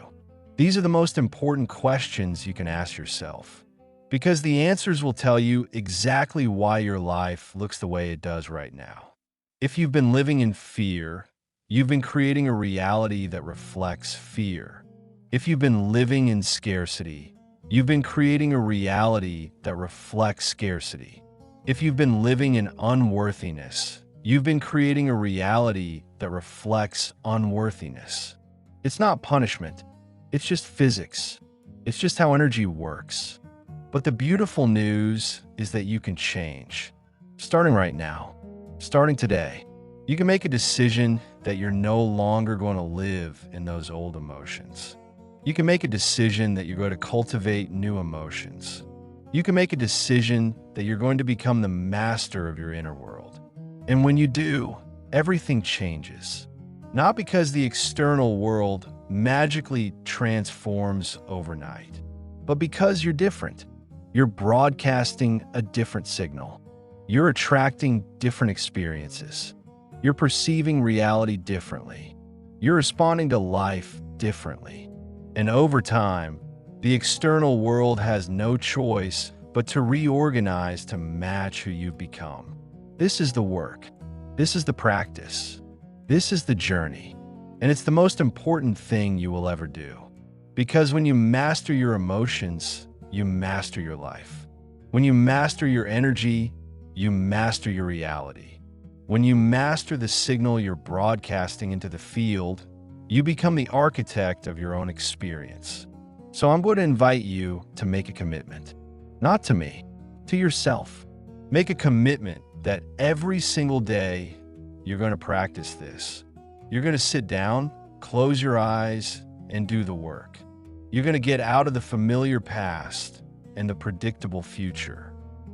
These are the most important questions you can ask yourself, because the answers will tell you exactly why your life looks the way it does right now. If you've been living in fear, you've been creating a reality that reflects fear. If you've been living in scarcity, you've been creating a reality that reflects scarcity. If you've been living in unworthiness, you've been creating a reality that reflects unworthiness. It's not punishment. It's just physics. It's just how energy works. But the beautiful news is that you can change. Starting right now, starting today, you can make a decision that you're no longer going to live in those old emotions. You can make a decision that you're going to cultivate new emotions. You can make a decision that you're going to become the master of your inner world. And when you do, everything changes. Not because the external world magically transforms overnight, but because you're different. You're broadcasting a different signal. You're attracting different experiences. You're perceiving reality differently. You're responding to life differently. And over time, the external world has no choice but to reorganize to match who you've become. This is the work. This is the practice. This is the journey. And it's the most important thing you will ever do. Because when you master your emotions, you master your life. When you master your energy, you master your reality. When you master the signal you're broadcasting into the field, you become the architect of your own experience. So I'm going to invite you to make a commitment. Not to me, to yourself. Make a commitment that every single day you're going to practice this. You're going to sit down, close your eyes, and do the work. You're going to get out of the familiar past and the predictable future.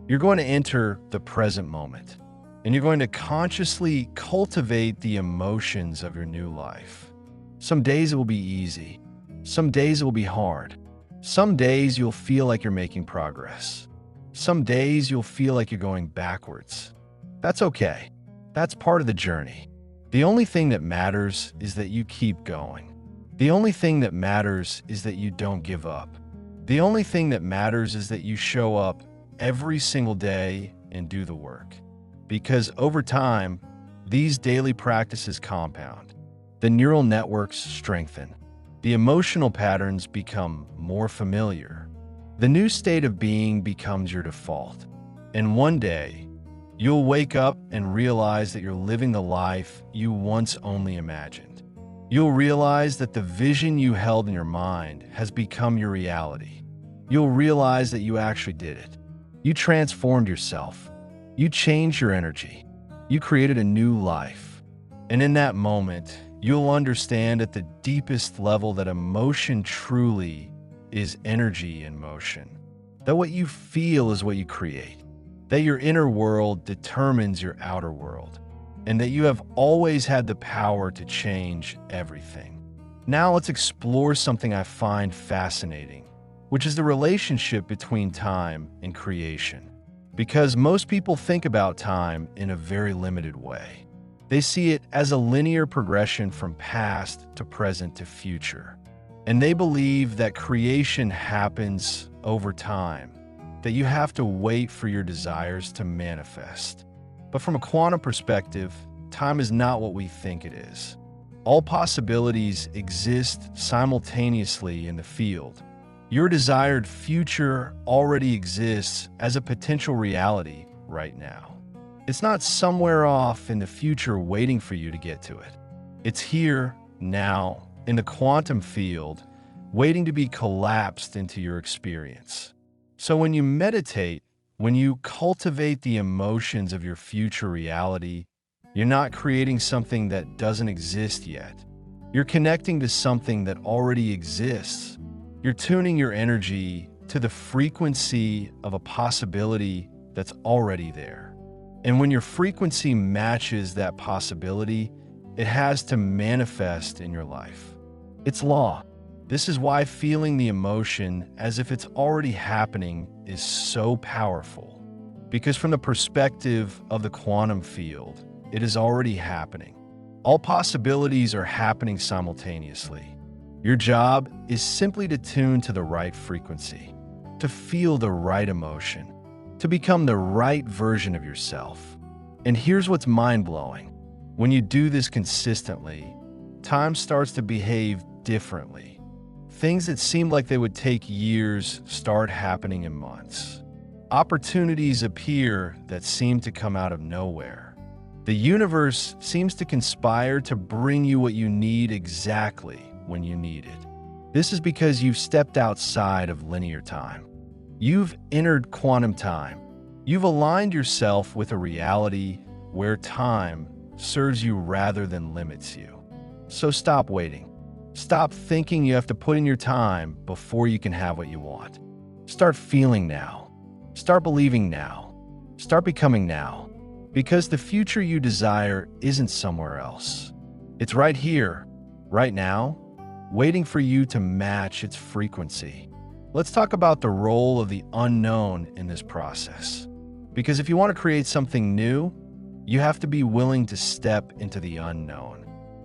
You're going to enter the present moment, and you're going to consciously cultivate the emotions of your new life. Some days it will be easy. Some days it will be hard. Some days you'll feel like you're making progress. Some days you'll feel like you're going backwards. That's okay. That's part of the journey. The only thing that matters is that you keep going. The only thing that matters is that you don't give up. The only thing that matters is that you show up every single day and do the work. Because over time, these daily practices compound. The neural networks strengthen. The emotional patterns become more familiar. The new state of being becomes your default. And one day, you'll wake up and realize that you're living the life you once only imagined. You'll realize that the vision you held in your mind has become your reality. You'll realize that you actually did it. You transformed yourself. You changed your energy. You created a new life. And in that moment, you'll understand at the deepest level that emotion truly is energy in motion. That what you feel is what you create. That your inner world determines your outer world. And that you have always had the power to change everything. Now let's explore something I find fascinating, which is the relationship between time and creation. Because most people think about time in a very limited way. They see it as a linear progression from past to present to future. And they believe that creation happens over time, that you have to wait for your desires to manifest. But from a quantum perspective, time is not what we think it is. All possibilities exist simultaneously in the field. Your desired future already exists as a potential reality right now. It's not somewhere off in the future waiting for you to get to it. It's here, now, in the quantum field, waiting to be collapsed into your experience. So when you meditate, when you cultivate the emotions of your future reality, you're not creating something that doesn't exist yet. You're connecting to something that already exists. You're tuning your energy to the frequency of a possibility that's already there. And when your frequency matches that possibility, it has to manifest in your life. It's law. This is why feeling the emotion as if it's already happening is so powerful. Because from the perspective of the quantum field, it is already happening. All possibilities are happening simultaneously. Your job is simply to tune to the right frequency, to feel the right emotion, to become the right version of yourself. And here's what's mind-blowing. When you do this consistently, time starts to behave differently. Things that seemed like they would take years start happening in months. Opportunities appear that seem to come out of nowhere. The universe seems to conspire to bring you what you need exactly when you need it. This is because you've stepped outside of linear time. You've entered quantum time. You've aligned yourself with a reality where time serves you rather than limits you. So stop waiting. Stop thinking you have to put in your time before you can have what you want. Start feeling now. Start believing now. Start becoming now. Because the future you desire isn't somewhere else. It's right here, right now, waiting for you to match its frequency. Let's talk about the role of the unknown in this process. Because if you want to create something new, you have to be willing to step into the unknown.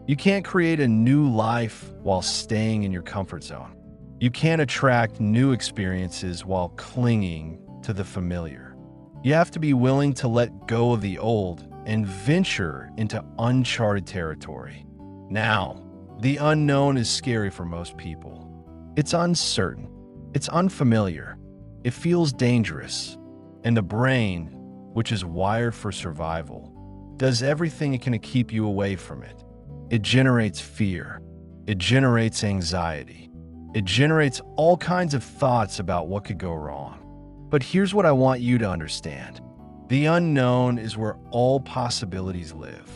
You can't create a new life while staying in your comfort zone. You can't attract new experiences while clinging to the familiar. You have to be willing to let go of the old and venture into uncharted territory. Now, the unknown is scary for most people. It's uncertain. It's unfamiliar. It feels dangerous. And the brain, which is wired for survival, does everything it can to keep you away from it. It generates fear. It generates anxiety. It generates all kinds of thoughts about what could go wrong. But here's what I want you to understand. The unknown is where all possibilities live.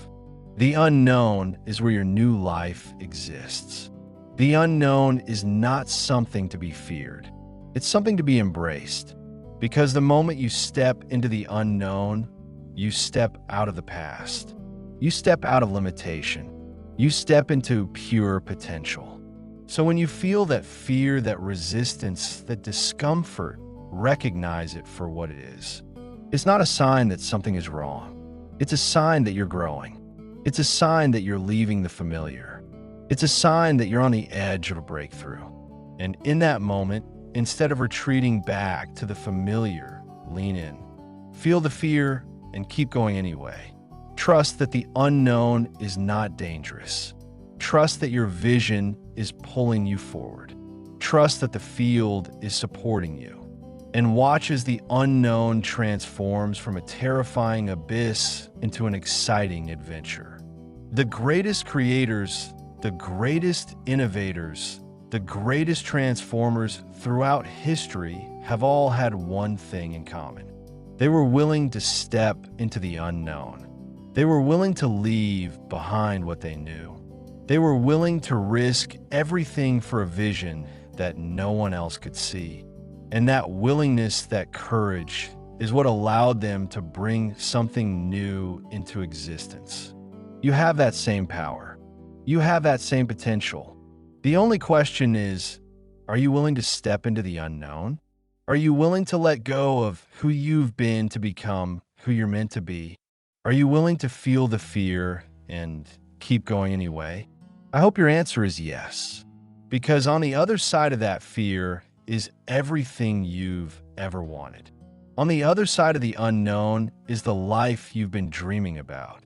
The unknown is where your new life exists. The unknown is not something to be feared. It's something to be embraced. Because the moment you step into the unknown, you step out of the past. You step out of limitation. You step into pure potential. So when you feel that fear, that resistance, that discomfort, recognize it for what it is. It's not a sign that something is wrong. It's a sign that you're growing. It's a sign that you're leaving the familiar. It's a sign that you're on the edge of a breakthrough. And in that moment, instead of retreating back to the familiar, lean in. Feel the fear and keep going anyway. Trust that the unknown is not dangerous. Trust that your vision is pulling you forward. Trust that the field is supporting you. And watch as the unknown transforms from a terrifying abyss into an exciting adventure. The greatest creators, the greatest innovators, the greatest transformers throughout history have all had one thing in common. They were willing to step into the unknown. They were willing to leave behind what they knew. They were willing to risk everything for a vision that no one else could see. And that willingness, that courage, is what allowed them to bring something new into existence. You have that same power. You have that same potential. The only question is, are you willing to step into the unknown? Are you willing to let go of who you've been to become who you're meant to be? Are you willing to feel the fear and keep going anyway? I hope your answer is yes, because on the other side of that fear is everything you've ever wanted. On the other side of the unknown is the life you've been dreaming about.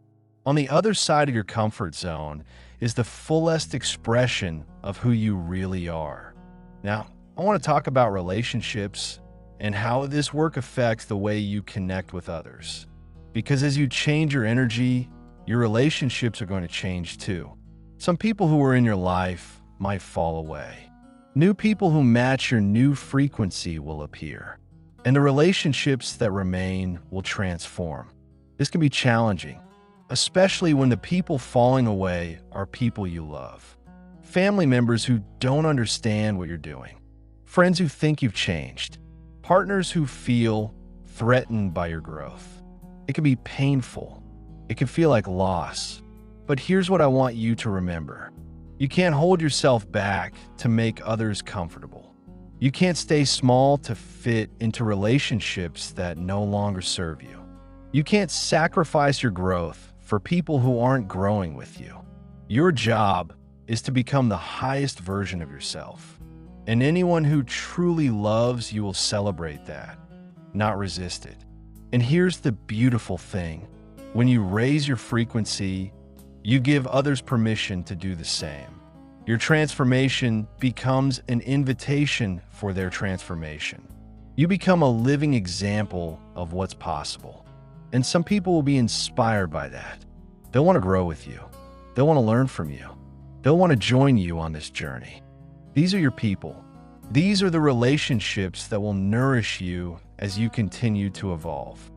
On the other side of your comfort zone is the fullest expression of who you really are. Now, I want to talk about relationships and how this work affects the way you connect with others. Because as you change your energy, your relationships are going to change too. Some people who are in your life might fall away. New people who match your new frequency will appear. And the relationships that remain will transform. This can be challenging, especially when the people falling away are people you love. Family members who don't understand what you're doing. Friends who think you've changed. Partners who feel threatened by your growth. It can be painful. It can feel like loss. But here's what I want you to remember. You can't hold yourself back to make others comfortable. You can't stay small to fit into relationships that no longer serve you. You can't sacrifice your growth for people who aren't growing with you. Your job is to become the highest version of yourself. And anyone who truly loves you will celebrate that, not resist it. And here's the beautiful thing. When you raise your frequency, you give others permission to do the same. Your transformation becomes an invitation for their transformation. You become a living example of what's possible. And some people will be inspired by that. They'll want to grow with you. They'll want to learn from you. They'll want to join you on this journey. These are your people. These are the relationships that will nourish you as you continue to evolve.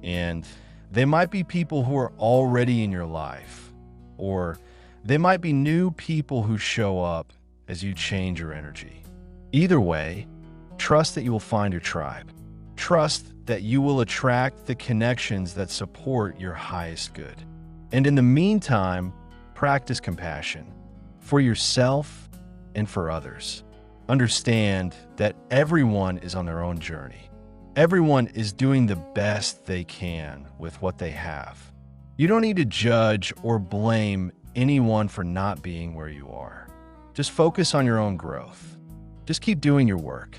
And they might be people who are already in your life, or they might be new people who show up as you change your energy. Either way, trust that you will find your tribe. Trust that you will attract the connections that support your highest good. And in the meantime, practice compassion for yourself and for others. Understand that everyone is on their own journey. Everyone is doing the best they can with what they have. You don't need to judge or blame anyone for not being where you are. Just focus on your own growth. Just keep doing your work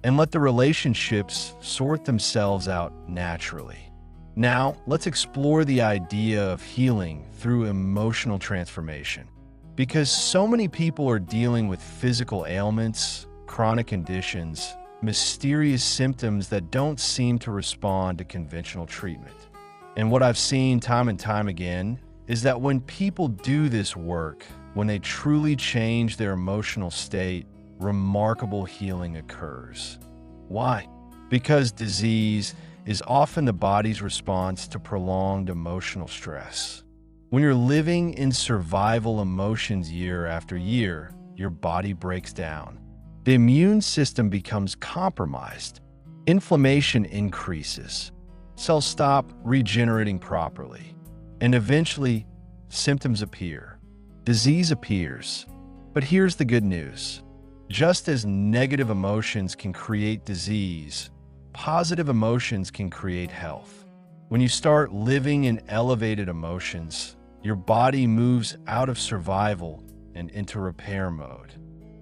and let the relationships sort themselves out naturally. Now, let's explore the idea of healing through emotional transformation. Because so many people are dealing with physical ailments, chronic conditions, mysterious symptoms that don't seem to respond to conventional treatment. And what I've seen time and time again is that when people do this work, when they truly change their emotional state, remarkable healing occurs. Why? Because disease is often the body's response to prolonged emotional stress. When you're living in survival emotions year after year, your body breaks down. The immune system becomes compromised. Inflammation increases. Cells stop regenerating properly. And eventually, symptoms appear. Disease appears. But here's the good news. Just as negative emotions can create disease, positive emotions can create health. When you start living in elevated emotions, your body moves out of survival and into repair mode.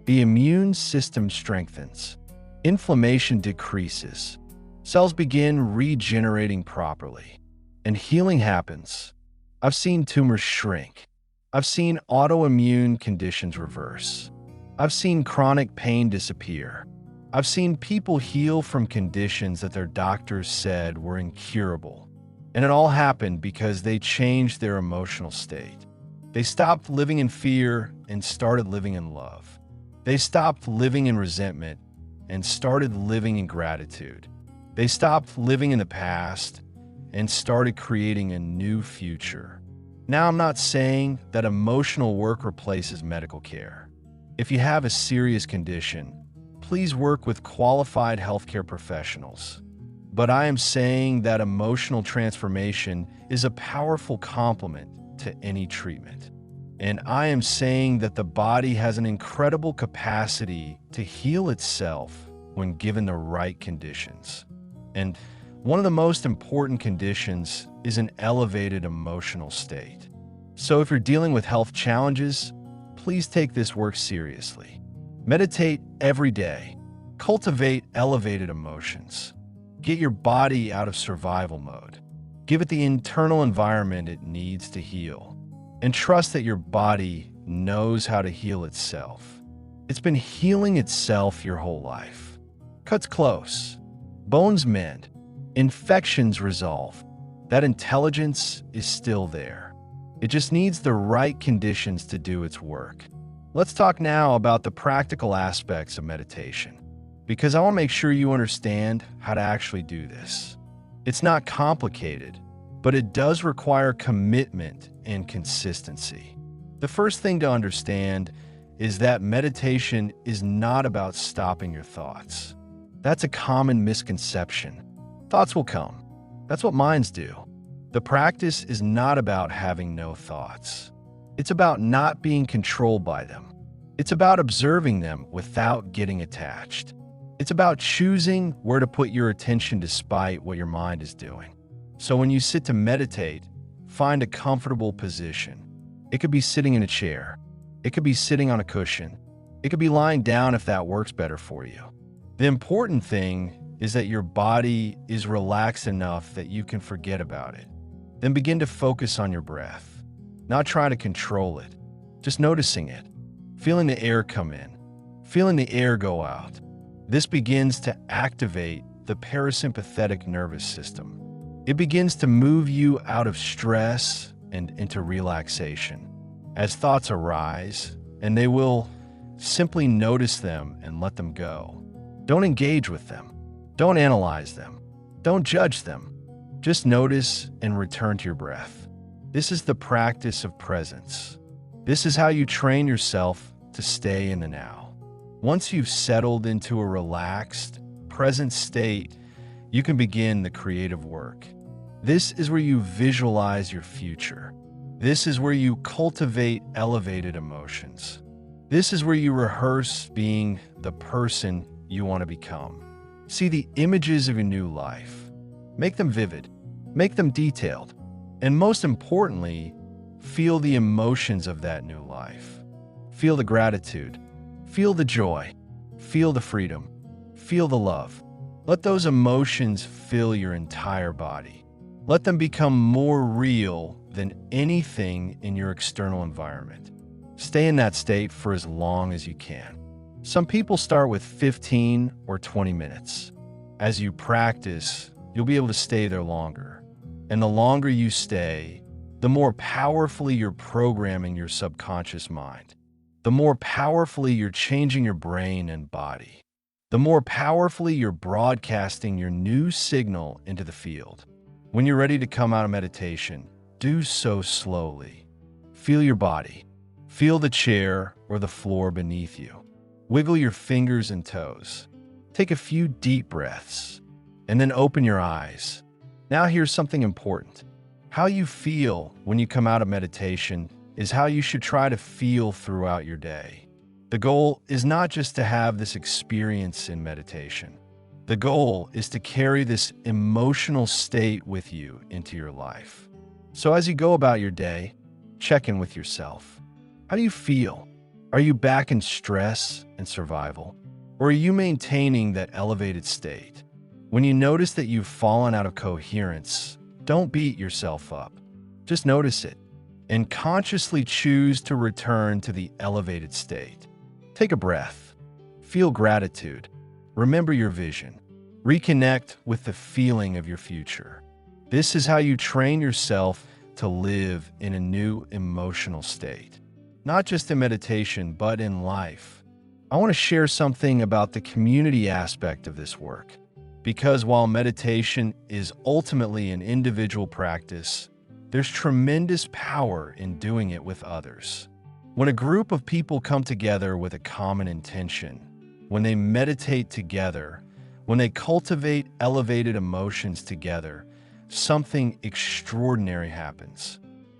The immune system strengthens. Inflammation decreases. Cells begin regenerating properly. And healing happens. I've seen tumors shrink. I've seen autoimmune conditions reverse. I've seen chronic pain disappear. I've seen people heal from conditions that their doctors said were incurable. And it all happened because they changed their emotional state. They stopped living in fear and started living in love. They stopped living in resentment and started living in gratitude. They stopped living in the past and started creating a new future. Now, I'm not saying that emotional work replaces medical care. If you have a serious condition, please work with qualified healthcare professionals. But I am saying that emotional transformation is a powerful complement to any treatment. And I am saying that the body has an incredible capacity to heal itself when given the right conditions. And one of the most important conditions is an elevated emotional state. So if you're dealing with health challenges, please take this work seriously. Meditate every day. Cultivate elevated emotions. Get your body out of survival mode. Give it the internal environment it needs to heal. And trust that your body knows how to heal itself. It's been healing itself your whole life. Cuts close. Bones mend. Infections resolve. That intelligence is still there. It just needs the right conditions to do its work. Let's talk now about the practical aspects of meditation, because I want to make sure you understand how to actually do this. It's not complicated, but it does require commitment and consistency. The first thing to understand is that meditation is not about stopping your thoughts. That's a common misconception. Thoughts will come. That's what minds do. The practice is not about having no thoughts. It's about not being controlled by them. It's about observing them without getting attached. It's about choosing where to put your attention despite what your mind is doing. So when you sit to meditate, find a comfortable position. It could be sitting in a chair. It could be sitting on a cushion. It could be lying down if that works better for you. The important thing is that your body is relaxed enough that you can forget about it. Then begin to focus on your breath, not trying to control it, just noticing it, feeling the air come in, feeling the air go out. This begins to activate the parasympathetic nervous system. It begins to move you out of stress and into relaxation. As thoughts arise, and they will, simply notice them and let them go. Don't engage with them. Don't analyze them. Don't judge them. Just notice and return to your breath. This is the practice of presence. This is how you train yourself to stay in the now. Once you've settled into a relaxed, present state, you can begin the creative work. This is where you visualize your future. This is where you cultivate elevated emotions. This is where you rehearse being the person you want to become. See the images of your new life. Make them vivid. Make them detailed. And most importantly, feel the emotions of that new life. Feel the gratitude. Feel the joy. Feel the freedom. Feel the love. Let those emotions fill your entire body. Let them become more real than anything in your external environment. Stay in that state for as long as you can. Some people start with 15 or 20 minutes. As you practice, you'll be able to stay there longer. And the longer you stay, the more powerfully you're programming your subconscious mind. The more powerfully you're changing your brain and body. The more powerfully you're broadcasting your new signal into the field. When you're ready to come out of meditation, do so slowly. Feel your body. Feel the chair or the floor beneath you. Wiggle your fingers and toes. Take a few deep breaths, and then open your eyes. Now here's something important. How you feel when you come out of meditation is how you should try to feel throughout your day. The goal is not just to have this experience in meditation. The goal is to carry this emotional state with you into your life. So as you go about your day, check in with yourself. How do you feel? Are you back in stress and survival? Or are you maintaining that elevated state? When you notice that you've fallen out of coherence, don't beat yourself up. Just notice it and consciously choose to return to the elevated state. Take a breath. Feel gratitude. Remember your vision. Reconnect with the feeling of your future. This is how you train yourself to live in a new emotional state. Not just in meditation, but in life. I want to share something about the community aspect of this work. Because while meditation is ultimately an individual practice, there's tremendous power in doing it with others. When a group of people come together with a common intention, when they meditate together, when they cultivate elevated emotions together, something extraordinary happens.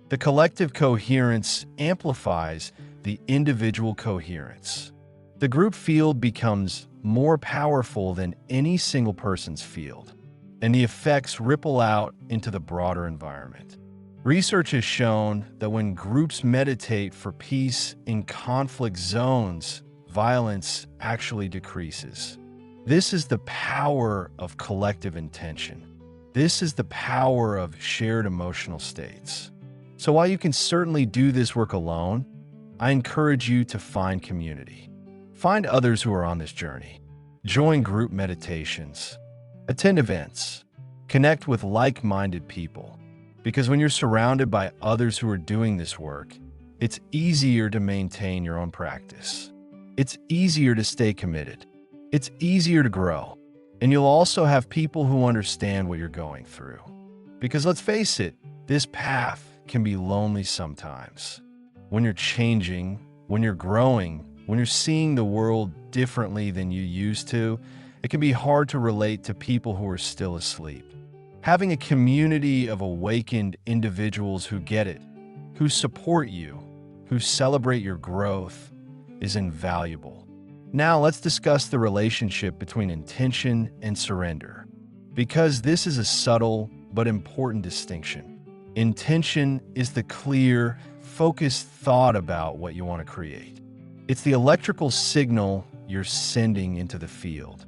The collective coherence amplifies the individual coherence. The group field becomes more powerful than any single person's field, and the effects ripple out into the broader environment. Research has shown that when groups meditate for peace in conflict zones, violence actually decreases. This is the power of collective intention. This is the power of shared emotional states. So while you can certainly do this work alone, I encourage you to find community. Find others who are on this journey. Join group meditations. Attend events. Connect with like-minded people. Because when you're surrounded by others who are doing this work, it's easier to maintain your own practice. It's easier to stay committed. It's easier to grow. And you'll also have people who understand what you're going through. Because let's face it, this path can be lonely sometimes. When you're changing, when you're growing, when you're seeing the world differently than you used to, it can be hard to relate to people who are still asleep. Having a community of awakened individuals who get it, who support you, who celebrate your growth is invaluable. Now let's discuss the relationship between intention and surrender, because this is a subtle but important distinction. Intention is the clear, focused thought about what you want to create. It's the electrical signal you're sending into the field.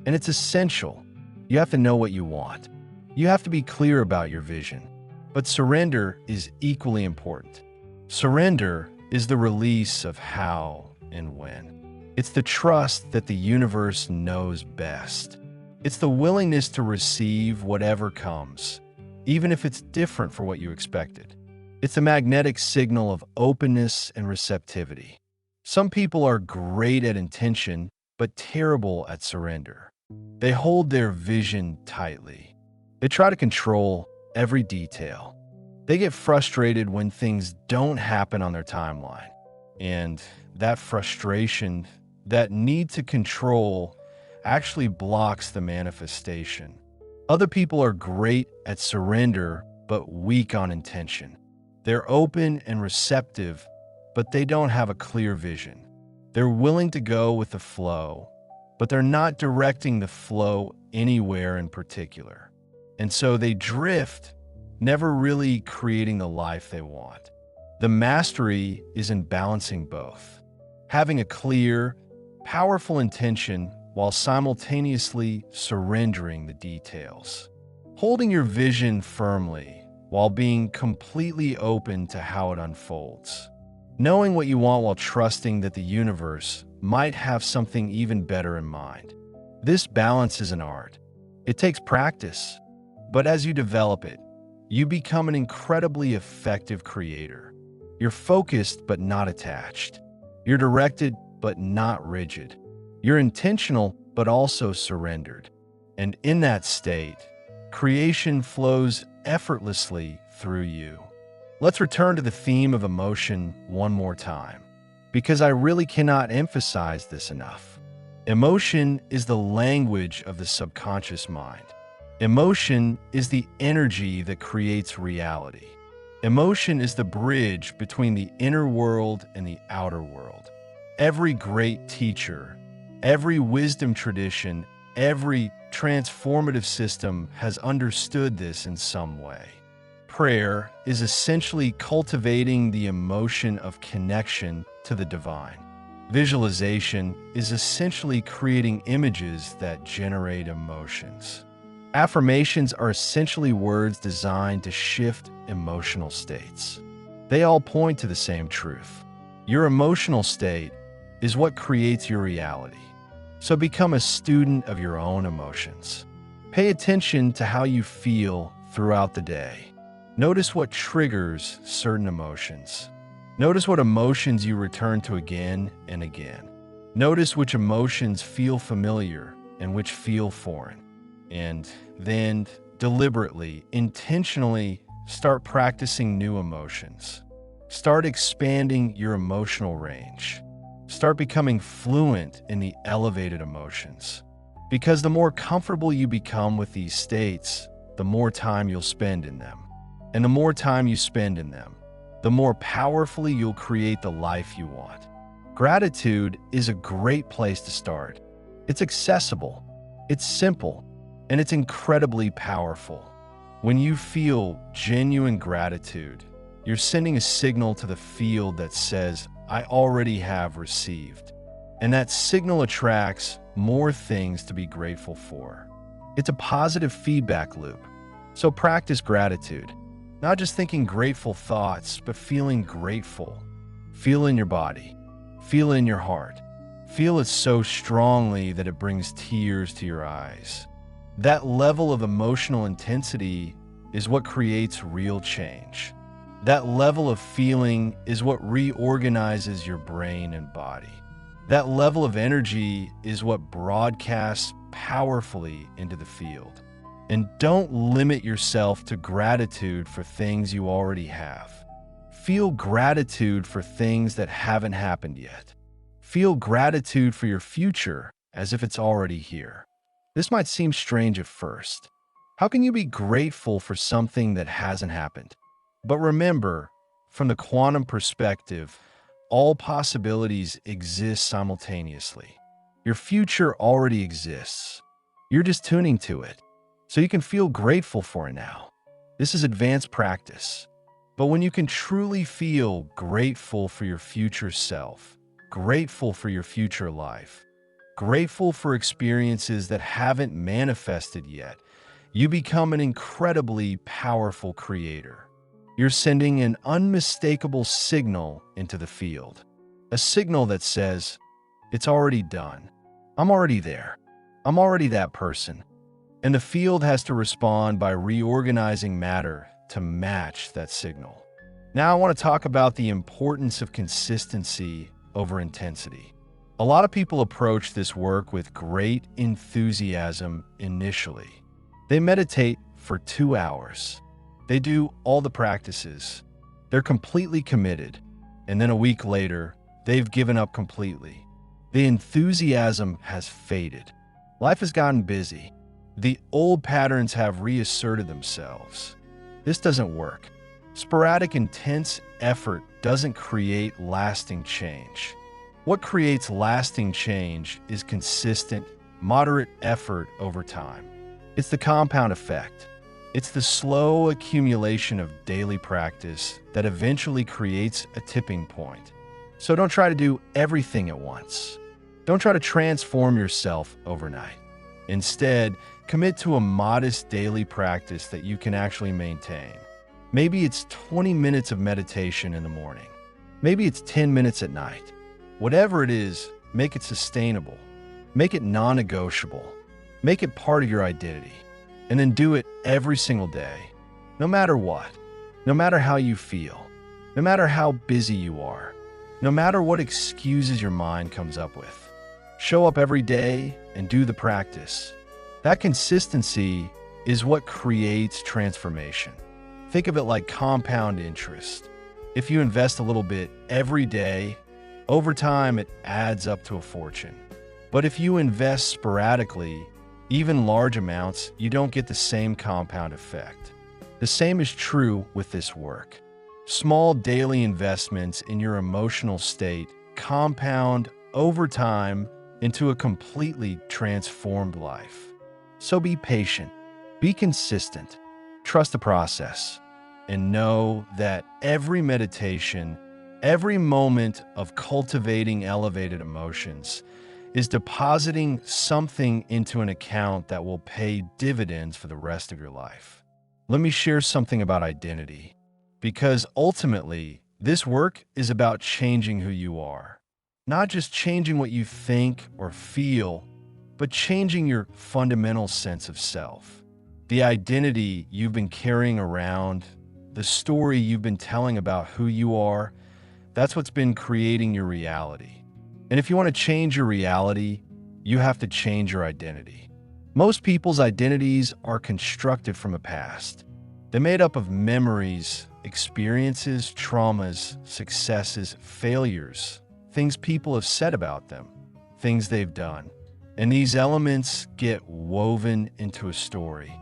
And it's essential. You have to know what you want. You have to be clear about your vision. But surrender is equally important. Surrender is the release of how and when. It's the trust that the universe knows best. It's the willingness to receive whatever comes, even if it's different from what you expected. It's a magnetic signal of openness and receptivity. Some people are great at intention, but terrible at surrender. They hold their vision tightly. They try to control every detail. They get frustrated when things don't happen on their timeline. And that frustration, that need to control, actually blocks the manifestation. Other people are great at surrender, but weak on intention. They're open and receptive, but they don't have a clear vision. They're willing to go with the flow, but they're not directing the flow anywhere in particular. And so they drift, never really creating the life they want. The mastery is in balancing both, having a clear, powerful intention while simultaneously surrendering the details. Holding your vision firmly while being completely open to how it unfolds. Knowing what you want while trusting that the universe might have something even better in mind. This balance is an art. It takes practice, but as you develop it, you become an incredibly effective creator. You're focused but not attached. You're directed but not rigid. You're intentional but also surrendered. And in that state, creation flows effortlessly through you. Let's return to the theme of emotion one more time, because I really cannot emphasize this enough. Emotion is the language of the subconscious mind. Emotion is the energy that creates reality. Emotion is the bridge between the inner world and the outer world. Every great teacher, every wisdom tradition, every transformative system has understood this in some way. Prayer is essentially cultivating the emotion of connection to the divine. Visualization is essentially creating images that generate emotions. Affirmations are essentially words designed to shift emotional states. They all point to the same truth. Your emotional state is what creates your reality. So become a student of your own emotions. Pay attention to how you feel throughout the day. Notice what triggers certain emotions. Notice what emotions you return to again and again. Notice which emotions feel familiar and which feel foreign. And then deliberately, intentionally start practicing new emotions. Start expanding your emotional range. Start becoming fluent in the elevated emotions. Because the more comfortable you become with these states, the more time you'll spend in them. And the more time you spend in them, the more powerfully you'll create the life you want. Gratitude is a great place to start. It's accessible, it's simple, and it's incredibly powerful. When you feel genuine gratitude, you're sending a signal to the field that says, I already have received. And that signal attracts more things to be grateful for. It's a positive feedback loop. So practice gratitude. Not just thinking grateful thoughts, but feeling grateful. Feel in your body. Feel in your heart. Feel it so strongly that it brings tears to your eyes. That level of emotional intensity is what creates real change. That level of feeling is what reorganizes your brain and body. That level of energy is what broadcasts powerfully into the field. And don't limit yourself to gratitude for things you already have. Feel gratitude for things that haven't happened yet. Feel gratitude for your future as if it's already here. This might seem strange at first. How can you be grateful for something that hasn't happened? But remember, From the quantum perspective, all possibilities exist simultaneously. Your future already exists. You're just tuning to it, so you can feel grateful for it now. This is advanced practice. But when you can truly feel grateful for your future self, grateful for your future life, grateful for experiences that haven't manifested yet, you become an incredibly powerful creator. You're sending an unmistakable signal into the field, a signal that says, it's already done. I'm already there. I'm already that person. And the field has to respond by reorganizing matter to match that signal. Now I want to talk about the importance of consistency over intensity. A lot of people approach this work with great enthusiasm initially. They meditate for 2 hours. They do all the practices. They're completely committed. And then a week later, they've given up completely. The enthusiasm has faded. Life has gotten busy. The old patterns have reasserted themselves. This doesn't work. Sporadic, intense effort doesn't create lasting change. What creates lasting change is consistent, moderate effort over time. It's the compound effect. It's the slow accumulation of daily practice that eventually creates a tipping point. So don't try to do everything at once. Don't try to transform yourself overnight. Instead, commit to a modest daily practice that you can actually maintain. Maybe it's 20 minutes of meditation in the morning. Maybe it's 10 minutes at night. Whatever it is, make it sustainable. Make it non-negotiable. Make it part of your identity. And then do it every single day. No matter what. No matter how you feel. No matter how busy you are. No matter what excuses your mind comes up with. Show up every day and do the practice. That consistency is what creates transformation. Think of it like compound interest. If you invest a little bit every day, over time it adds up to a fortune. But if you invest sporadically, even large amounts, you don't get the same compound effect. The same is true with this work. Small daily investments in your emotional state compound over time into a completely transformed life. So be patient, be consistent, trust the process, and know that every meditation, every moment of cultivating elevated emotions is depositing something into an account that will pay dividends for the rest of your life. Let me share something about identity, because ultimately, this work is about changing who you are. Not just changing what you think or feel, but changing your fundamental sense of self. The identity you've been carrying around, the story you've been telling about who you are, that's what's been creating your reality. And if you want to change your reality, you have to change your identity. Most people's identities are constructed from a past. They're made up of memories, experiences, traumas, successes, failures, things people have said about them, things they've done. And these elements get woven into a story.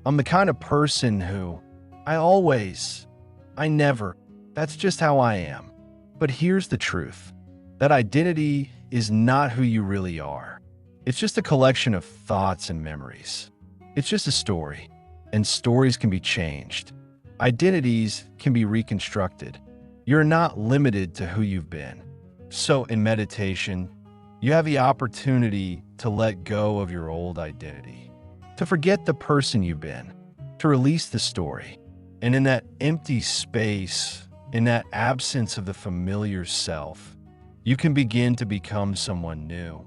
I'm the kind of person who, I never, that's just how I am. But here's the truth. That identity is not who you really are. It's just a collection of thoughts and memories. It's just a story, and stories can be changed. Identities can be reconstructed. You're not limited to who you've been. So in meditation, you have the opportunity to let go of your old identity, to forget the person you've been, to release the story. And in that empty space, in that absence of the familiar self, you can begin to become someone new.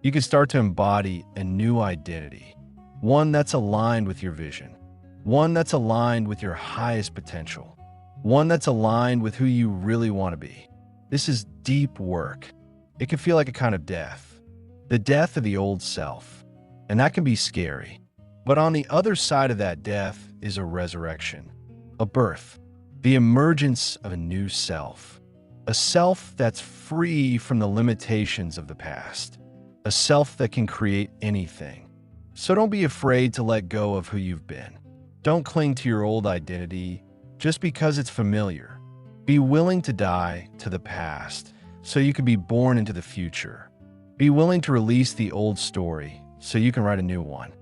You can start to embody a new identity, one that's aligned with your vision, one that's aligned with your highest potential, one that's aligned with who you really want to be. This is deep work. It can feel like a kind of death, the death of the old self, and that can be scary. But on the other side of that death is a resurrection, a birth, the emergence of a new self, a self that's free from the limitations of the past, a self that can create anything. So don't be afraid to let go of who you've been. Don't cling to your old identity just because it's familiar. Be willing to die to the past so you can be born into the future. Be willing to release the old story so you can write a new one.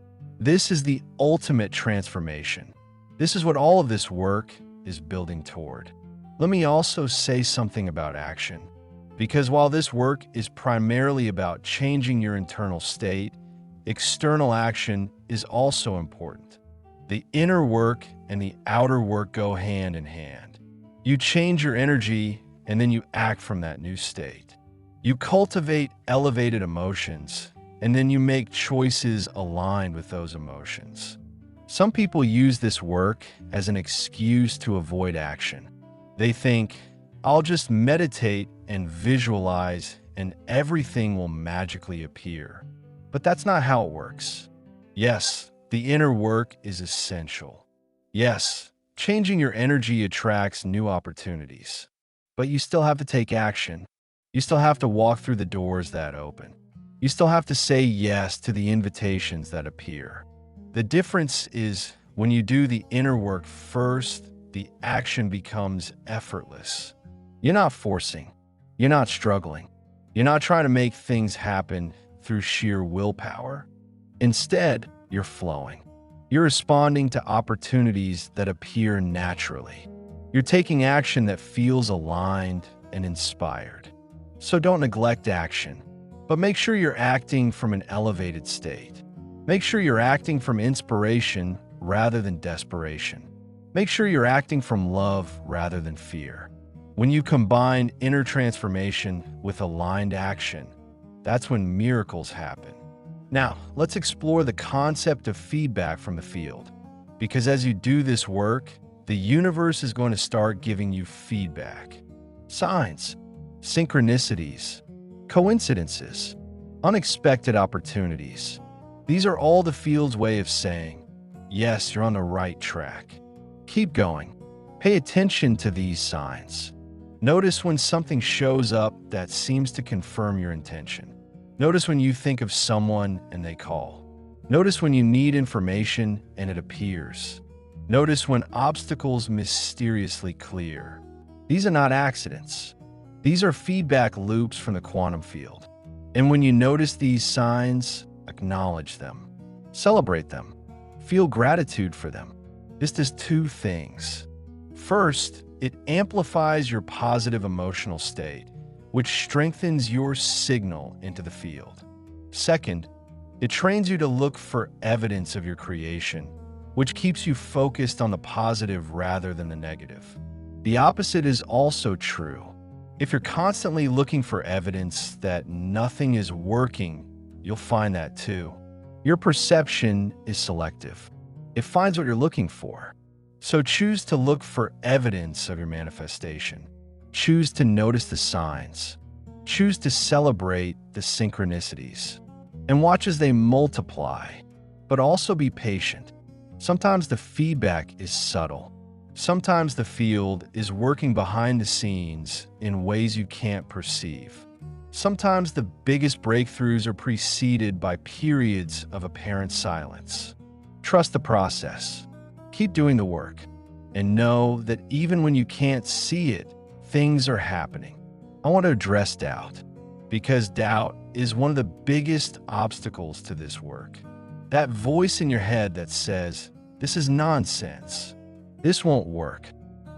This is the ultimate transformation. This is what all of this work is building toward. Let me also say something about action, because while this work is primarily about changing your internal state, external action is also important. The inner work and the outer work go hand in hand. You change your energy and then you act from that new state. You cultivate elevated emotions and then you make choices aligned with those emotions. Some people use this work as an excuse to avoid action. They think, I'll just meditate and visualize and everything will magically appear. But that's not how it works. Yes, the inner work is essential. Yes, changing your energy attracts new opportunities. But you still have to take action. You still have to walk through the doors that open. You still have to say yes to the invitations that appear. The difference is when you do the inner work first, the action becomes effortless. You're not forcing. You're not struggling. You're not trying to make things happen through sheer willpower. Instead, you're flowing. You're responding to opportunities that appear naturally. You're taking action that feels aligned and inspired. So don't neglect action, but make sure you're acting from an elevated state. Make sure you're acting from inspiration rather than desperation. Make sure you're acting from love rather than fear. When you combine inner transformation with aligned action, that's when miracles happen. Now, let's explore the concept of feedback from the field. Because as you do this work, the universe is going to start giving you feedback. Signs, synchronicities, coincidences, unexpected opportunities. These are all the field's way of saying, yes, you're on the right track. Keep going. Pay attention to these signs. Notice when something shows up that seems to confirm your intention. Notice when you think of someone and they call. Notice when you need information and it appears. Notice when obstacles mysteriously clear. These are not accidents. These are feedback loops from the quantum field. And when you notice these signs, acknowledge them. Celebrate them. Feel gratitude for them. This does two things. First, it amplifies your positive emotional state, which strengthens your signal into the field. Second, it trains you to look for evidence of your creation, which keeps you focused on the positive rather than the negative. The opposite is also true. If you're constantly looking for evidence that nothing is working, you'll find that too. Your perception is selective. It finds what you're looking for. So choose to look for evidence of your manifestation. Choose to notice the signs. Choose to celebrate the synchronicities. And watch as they multiply. But also be patient. Sometimes the feedback is subtle. Sometimes the field is working behind the scenes in ways you can't perceive. Sometimes the biggest breakthroughs are preceded by periods of apparent silence. Trust the process. Keep doing the work. And know that even when you can't see it, things are happening. I want to address doubt, because doubt is one of the biggest obstacles to this work. That voice in your head that says, this is nonsense. This won't work.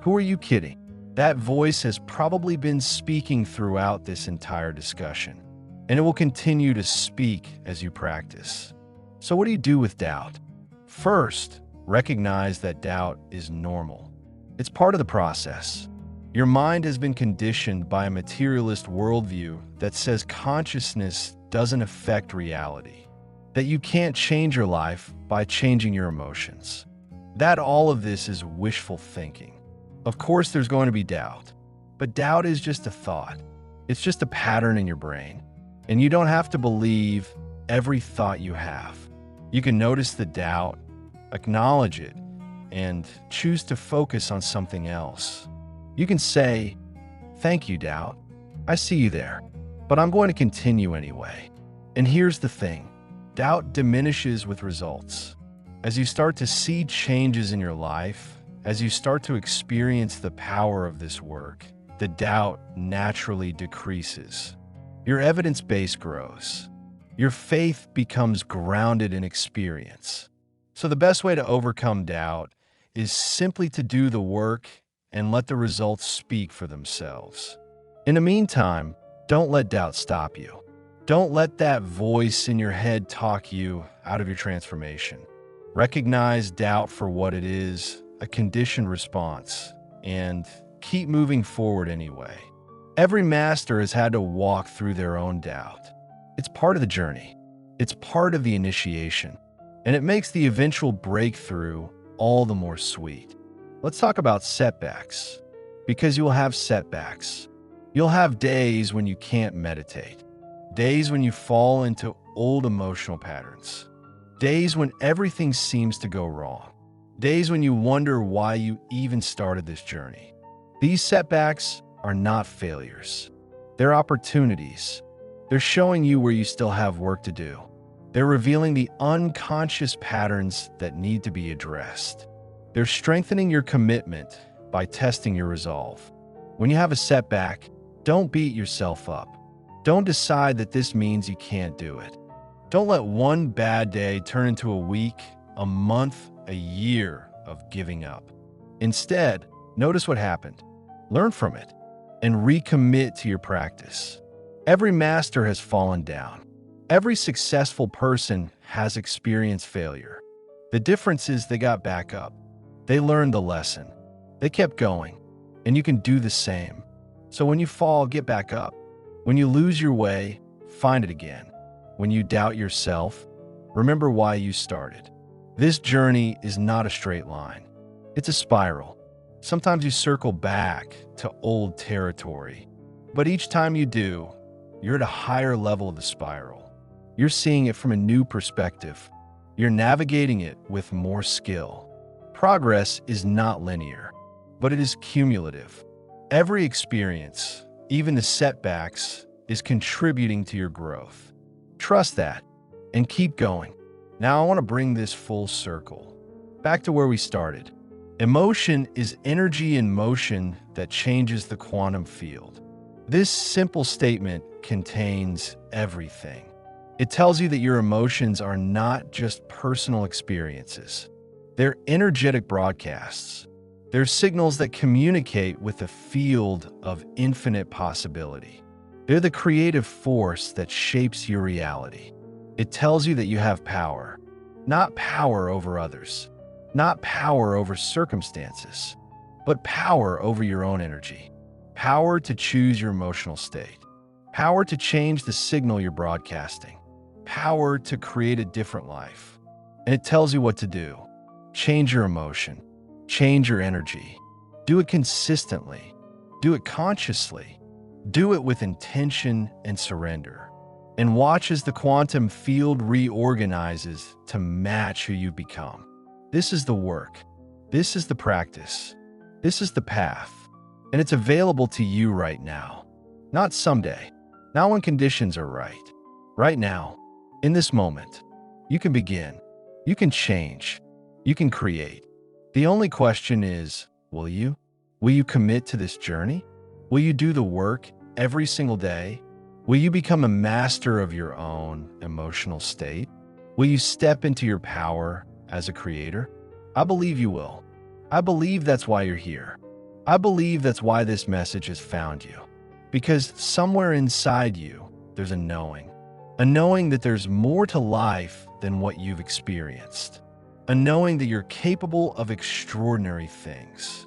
Who are you kidding? That voice has probably been speaking throughout this entire discussion, and it will continue to speak as you practice. So what do you do with doubt? First, recognize that doubt is normal. It's part of the process. Your mind has been conditioned by a materialist worldview that says consciousness doesn't affect reality, that you can't change your life by changing your emotions, that all of this is wishful thinking. Of course, there's going to be doubt, but doubt is just a thought. It's just a pattern in your brain, and you don't have to believe every thought you have. You can notice the doubt, acknowledge it, and choose to focus on something else. You can say, thank you, doubt. I see you there, but I'm going to continue anyway. And here's the thing, doubt diminishes with results. As you start to see changes in your life, As you start to experience the power of this work, the doubt naturally decreases. Your evidence base grows. Your faith becomes grounded in experience. So the best way to overcome doubt is simply to do the work and let the results speak for themselves. In the meantime, don't let doubt stop you. Don't let that voice in your head talk you out of your transformation. Recognize doubt for what it is, a conditioned response, and keep moving forward anyway. Every master has had to walk through their own doubt. It's part of the journey. It's part of the initiation, and it makes the eventual breakthrough all the more sweet. Let's talk about setbacks, because you will have setbacks. You'll have days when you can't meditate, days when you fall into old emotional patterns, days when everything seems to go wrong, days when you wonder why you even started this journey. These setbacks are not failures. They're opportunities. They're showing you where you still have work to do. They're revealing the unconscious patterns that need to be addressed. They're strengthening your commitment by testing your resolve. When you have a setback, don't beat yourself up. Don't decide that this means you can't do it. Don't let one bad day turn into a week, a month, a year of giving up. Instead, notice what happened, learn from it, and recommit to your practice. Every master has fallen down. Every successful person has experienced failure. The difference is they got back up. They learned the lesson. They kept going, and you can do the same. So when you fall, get back up. When you lose your way, find it again. When you doubt yourself, remember why you started. This journey is not a straight line. It's a spiral. Sometimes you circle back to old territory, but each time you do, you're at a higher level of the spiral. You're seeing it from a new perspective. You're navigating it with more skill. Progress is not linear, but it is cumulative. Every experience, even the setbacks, is contributing to your growth. Trust that and keep going. Now I want to bring this full circle. Back to where we started. Emotion is energy in motion that changes the quantum field. This simple statement contains everything. It tells you that your emotions are not just personal experiences. They're energetic broadcasts. They're signals that communicate with a field of infinite possibility. They're the creative force that shapes your reality. It tells you that you have power, not power over others, not power over circumstances, but power over your own energy, power to choose your emotional state, power to change the signal you're broadcasting, power to create a different life. And it tells you what to do. Change your emotion, change your energy, do it consistently, do it consciously, do it with intention and surrender. And watch as the quantum field reorganizes to match who you've become. This is the work. This is the practice. This is the path. And it's available to you right now. Not someday. Not when conditions are right. Right now. In this moment. You can begin. You can change. You can create. The only question is, will you? Will you commit to this journey? Will you do the work every single day? Will you become a master of your own emotional state? Will you step into your power as a creator? I believe you will. I believe that's why you're here. I believe that's why this message has found you. Because somewhere inside you, there's a knowing that there's more to life than what you've experienced. A knowing that you're capable of extraordinary things.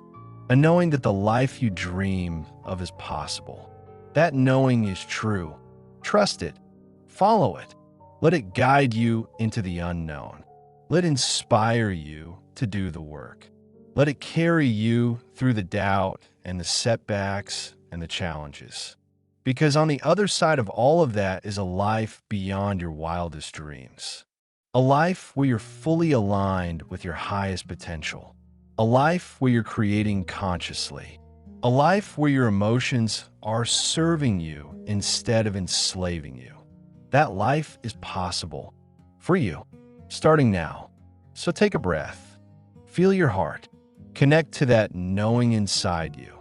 A knowing that the life you dream of is possible. That knowing is true. Trust it. Follow it. Let it guide you into the unknown. Let it inspire you to do the work. Let it carry you through the doubt and the setbacks and the challenges. Because on the other side of all of that is a life beyond your wildest dreams. A life where you're fully aligned with your highest potential. A life where you're creating consciously. A life where your emotions are serving you instead of enslaving you. That life is possible for you, starting now. So take a breath. Feel your heart. Connect to that knowing inside you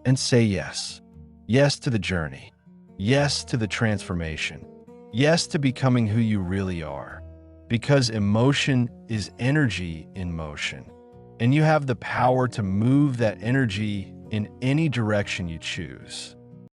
and say yes. Yes to the journey. Yes to the transformation. Yes to becoming who you really are. Because emotion is energy in motion, and you have the power to move that energy in any direction you choose.